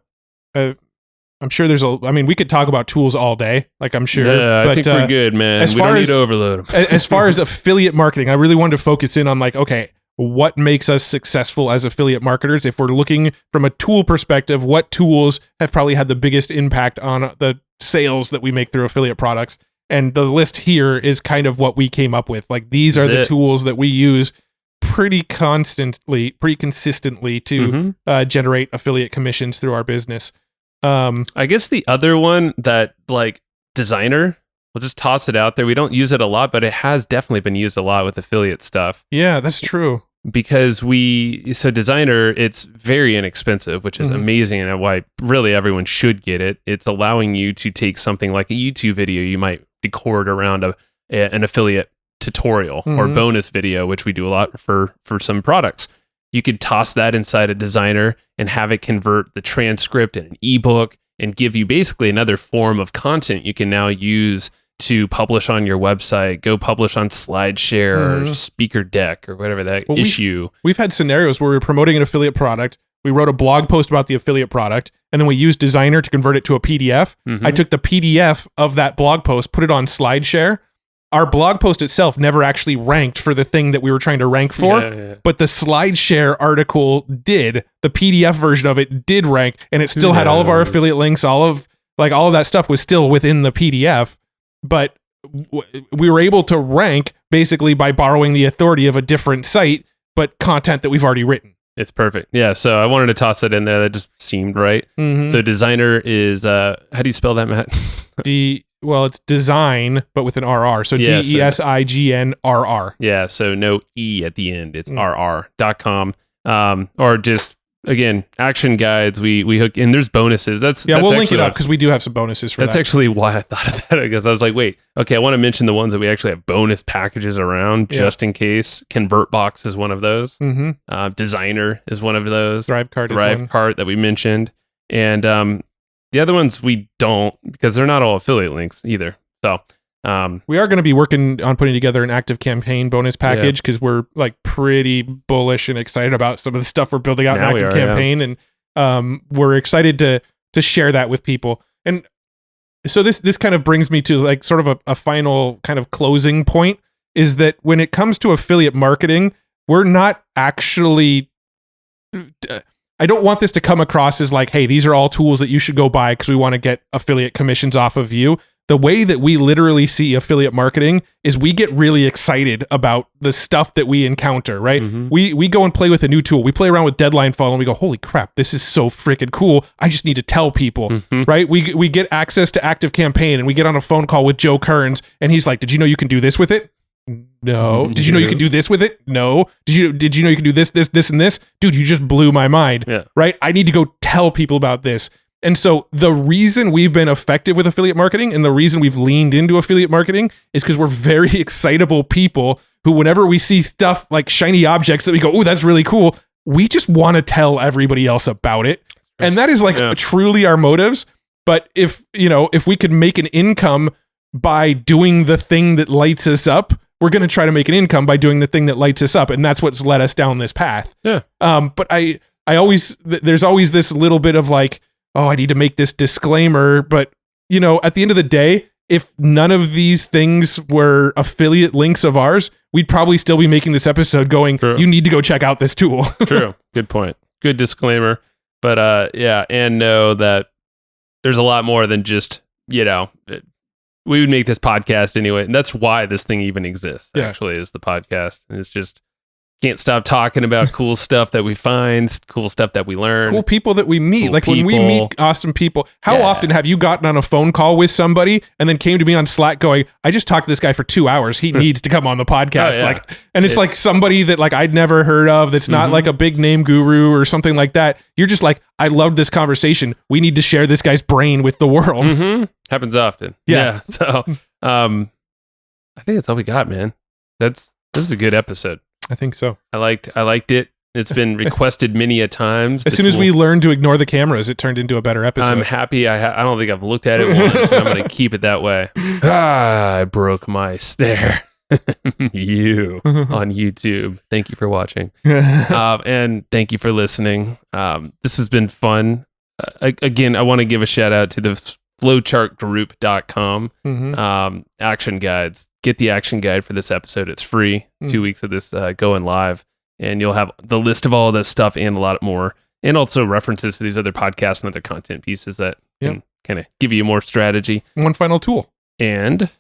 [SPEAKER 1] sure we could talk about tools all day, like I'm sure.
[SPEAKER 3] Yeah, I
[SPEAKER 1] but,
[SPEAKER 3] think we're good, man.
[SPEAKER 1] as
[SPEAKER 3] We
[SPEAKER 1] far
[SPEAKER 3] don't need
[SPEAKER 1] as-
[SPEAKER 3] to overload them.
[SPEAKER 1] As far as affiliate marketing, I really wanted to focus in on like, okay, what makes us successful as affiliate marketers? If we're looking from a tool perspective, what tools have probably had the biggest impact on the sales that we make through affiliate products? And the list here is kind of what we came up with. Like these are the
[SPEAKER 3] That's it.
[SPEAKER 1] tools that we use pretty consistently to generate affiliate commissions through our business.
[SPEAKER 3] I guess the other one that like Designer, we'll just toss it out there. We don't use it a lot, but it has definitely been used a lot with affiliate stuff.
[SPEAKER 1] Yeah, that's true.
[SPEAKER 3] Because Designer, it's very inexpensive, which is
[SPEAKER 1] Mhm.
[SPEAKER 3] amazing and why really everyone should get it. It's allowing you to take something like a YouTube video you might record around an affiliate tutorial or
[SPEAKER 1] Mhm.
[SPEAKER 3] bonus video, which we do a lot for some products. You could toss that inside a Designer and have it convert the transcript in an ebook and give you basically another form of content you can now use to publish on your website, go publish on SlideShare or
[SPEAKER 1] Mhm.
[SPEAKER 3] Speaker Deck or whatever that
[SPEAKER 1] Well,
[SPEAKER 3] issue.
[SPEAKER 1] We've had scenarios where we're promoting an affiliate product. We wrote a blog post about the affiliate product, and then we used Designer to convert it to a PDF.
[SPEAKER 3] Mhm.
[SPEAKER 1] I took the PDF of that blog post, put it on SlideShare. Our blog post itself never actually ranked for the thing that we were trying to rank for,
[SPEAKER 3] Yeah.
[SPEAKER 1] but the SlideShare article did. The PDF version of it did rank, and it still had all of our
[SPEAKER 3] Yeah.
[SPEAKER 1] affiliate links, all of Like all of that stuff was still within the PDF, but we were able to rank basically by borrowing the authority of a different site, but content that we've already written.
[SPEAKER 3] It's perfect. Yeah. So I wanted to toss it in there. That just seemed right.
[SPEAKER 1] Mm-hmm.
[SPEAKER 3] So designer is, how do you spell that, Matt?
[SPEAKER 1] Well, it's design, but with an RR. So
[SPEAKER 3] Yeah,
[SPEAKER 1] DESIGNRR.
[SPEAKER 3] Yeah. So no E at the end. It's RR.com. Or just, again, action guides. We hook, and there's bonuses. That's
[SPEAKER 1] we'll link it
[SPEAKER 3] actually
[SPEAKER 1] up because we do have some bonuses for that.
[SPEAKER 3] That's actually why I thought of that, because I was like, wait, okay, I want to mention the ones that we actually have bonus packages around just in case. ConvertBox is one of those.
[SPEAKER 1] Mm-hmm.
[SPEAKER 3] Designer is one of those.
[SPEAKER 1] ThriveCart
[SPEAKER 3] that we mentioned. And the other ones we don't, because they're not all affiliate links either. So
[SPEAKER 1] we are going to be working on putting together an active campaign bonus package because we're like pretty bullish and excited about some of the stuff we're building out in active campaign. And we're excited to share that with people. And so this kind of brings me to like sort of a final kind of closing point, is that when it comes to affiliate marketing, we're not actually, I don't want this to come across as like, hey, these are all tools that you should go buy because we want to get affiliate commissions off of you. The way that we literally see affiliate marketing is we get really excited about the stuff that we encounter, right?
[SPEAKER 3] Mm-hmm.
[SPEAKER 1] We go and play with a new tool. We play around with Deadline Funnel and we go, holy crap, this is so freaking cool. I just need to tell people, right? We get access to Active Campaign and we get on a phone call with Joe Kearns and he's like, did you know you can do this with it? No. Did you know you can do this with it? No. Did you know you can do this, and this? Dude, you just blew my mind, right? I need to go tell people about this. And so the reason we've been effective with affiliate marketing and the reason we've leaned into affiliate marketing is because we're very excitable people who, whenever we see stuff like shiny objects that we go, oh, that's really cool, we just want to tell everybody else about it. And that is like truly our motives. But if we could make an income by doing the thing that lights us up, we're going to try to make an income by doing the thing that lights us up. And that's what's led us down this path.
[SPEAKER 3] Yeah.
[SPEAKER 1] But I always, there's always this little bit of like, oh, I need to make this disclaimer. But, at the end of the day, if none of these things were affiliate links of ours, we'd probably still be making this episode going, you need to go check out this tool.
[SPEAKER 3] True. Good point. Good disclaimer. But and know that there's a lot more than just, we would make this podcast anyway. And that's why this thing even exists, actually, is the podcast. And it's just, can't stop talking about cool stuff that we find, cool stuff that we learn,
[SPEAKER 1] cool people that we meet. When we meet awesome people, how often have you gotten on a phone call with somebody and then came to me on Slack going, I just talked to this guy for 2 hours. He needs to come on the podcast. It's like somebody that like I'd never heard of. That's not like a big name guru or something like that. You're just like, I loved this conversation. We need to share this guy's brain with the world.
[SPEAKER 3] Happens often.
[SPEAKER 1] Yeah.
[SPEAKER 3] So, I think that's all we got, man. This is a good episode.
[SPEAKER 1] I think so.
[SPEAKER 3] I liked it. It's been requested many a times.
[SPEAKER 1] As soon as we learned to ignore the cameras, it turned into a better episode.
[SPEAKER 3] I'm happy. I don't think I've looked at it once. And I'm going to keep it that way. I broke my stare. You on YouTube. Thank you for watching. And thank you for listening. This has been fun. Again, I want to give a shout out to the flowchartgroup.com action guides. Get the action guide for this episode. It's free. 2 weeks of this going live, and you'll have the list of all of this stuff and a lot more, and also references to these other podcasts and other content pieces that can kind of give you more strategy.
[SPEAKER 1] One final tool.
[SPEAKER 3] And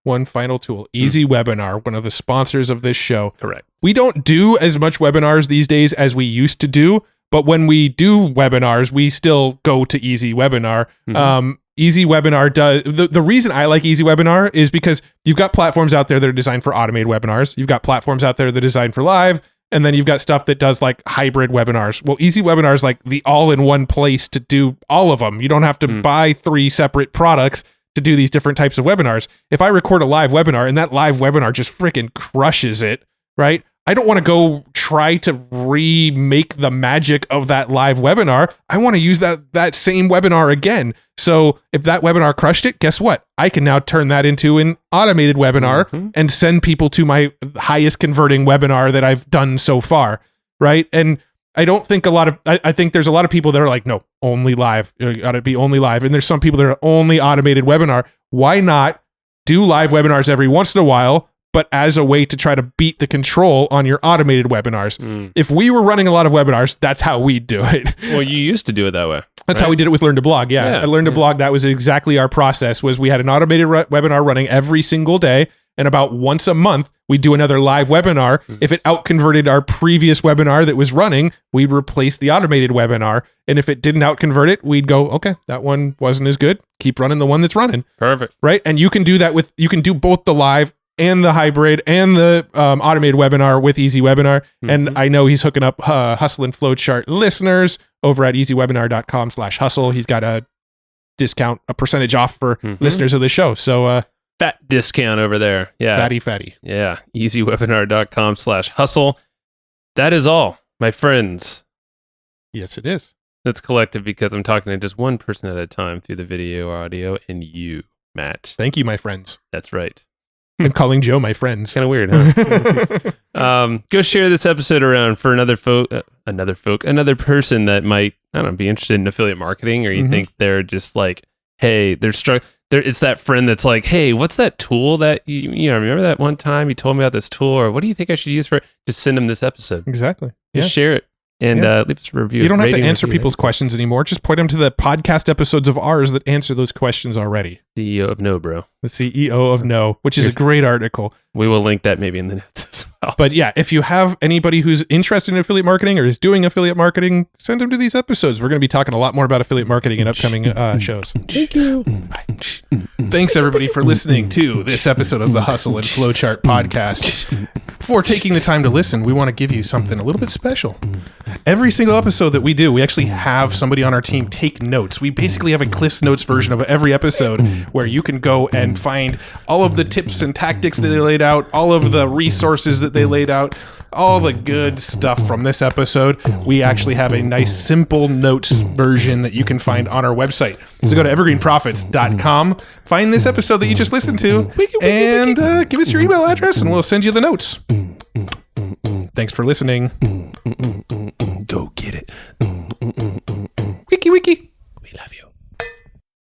[SPEAKER 1] one final tool. Easy Webinar, one of the sponsors of this show.
[SPEAKER 3] Correct.
[SPEAKER 1] We don't do as much webinars these days as we used to do, but when we do webinars, we still go to Easy Webinar. Easy Webinar does the reason I like Easy Webinar is because you've got platforms out there that are designed for automated webinars. You've got platforms out there that are designed for live, and then you've got stuff that does like hybrid webinars. Well, Easy Webinar is like the all-in-one place to do all of them. You don't have to buy 3 separate products to do these different types of webinars. If I record a live webinar and that live webinar just freaking crushes it, right? I don't want to go try to remake the magic of that live webinar. I want to use that same webinar again. So if that webinar crushed it, guess what? I can now turn that into an automated webinar and send people to my highest converting webinar that I've done so far, right? And I don't think I think there's a lot of people that are like, no, only live. You got to be only live. And there's some people that are only automated webinar. Why not do live webinars every once in a while, but as a way to try to beat the control on your automated webinars? If we were running a lot of webinars, that's how we do it.
[SPEAKER 3] Well, you used to do it that way.
[SPEAKER 1] That's how we did it with Learn to Blog. Yeah. At Learn to Blog, that was exactly our process. Was we had an automated webinar running every single day, and about once a month, we'd do another live webinar. If it outconverted our previous webinar that was running, we'd replace the automated webinar. And if it didn't outconvert it, we'd go, okay, that one wasn't as good. Keep running the one that's running.
[SPEAKER 3] Perfect.
[SPEAKER 1] Right? And you can do that you can do both the live and the hybrid and the automated webinar with Easy Webinar. And I know he's hooking up Hustle and Flowchart listeners over at easywebinar.com/hustle. He's got a discount, a percentage off for listeners of the show. So
[SPEAKER 3] fat discount over there. Yeah.
[SPEAKER 1] Fatty.
[SPEAKER 3] Yeah. easywebinar.com/hustle. That is all, my friends.
[SPEAKER 1] Yes, it is.
[SPEAKER 3] That's collective because I'm talking to just one person at a time through the video, audio, and you, Matt.
[SPEAKER 1] Thank you, my friends.
[SPEAKER 3] That's right.
[SPEAKER 1] I'm calling Joe my friends.
[SPEAKER 3] Kind of weird, huh? Go share this episode around for another person that might, I don't know, be interested in affiliate marketing, or you think they're just like, hey, it's that friend that's like, hey, what's that tool that you know, remember that one time you told me about this tool, or what do you think I should use for it? Just send them this episode.
[SPEAKER 1] Exactly.
[SPEAKER 3] Just share it. And leave us a review.
[SPEAKER 1] You don't have to answer people's questions anymore. Just point them to the podcast episodes of ours that answer those questions already.
[SPEAKER 3] CEO of No, bro.
[SPEAKER 1] The CEO of No, which is a great article.
[SPEAKER 3] We will link that maybe in the notes as well.
[SPEAKER 1] But yeah, if you have anybody who's interested in affiliate marketing or is doing affiliate marketing, send them to these episodes. We're going to be talking a lot more about affiliate marketing in upcoming shows.
[SPEAKER 3] Thank you.
[SPEAKER 1] Bye. Thanks, everybody, for listening to this episode of the Hustle and Flowchart podcast. Before taking the time to listen, we want to give you something a little bit special. Every single episode that we do, we actually have somebody on our team take notes. We basically have a Cliff's Notes version of every episode where you can go and find all of the tips and tactics that they laid out, all of the resources that they laid out, all the good stuff from this episode. We actually have a nice simple notes version that you can find on our website. So go to evergreenprofits.com, find this episode that you just listened to, and give us your email address and we'll send you the notes. Thanks for listening.
[SPEAKER 3] Go get it.
[SPEAKER 1] Wiki.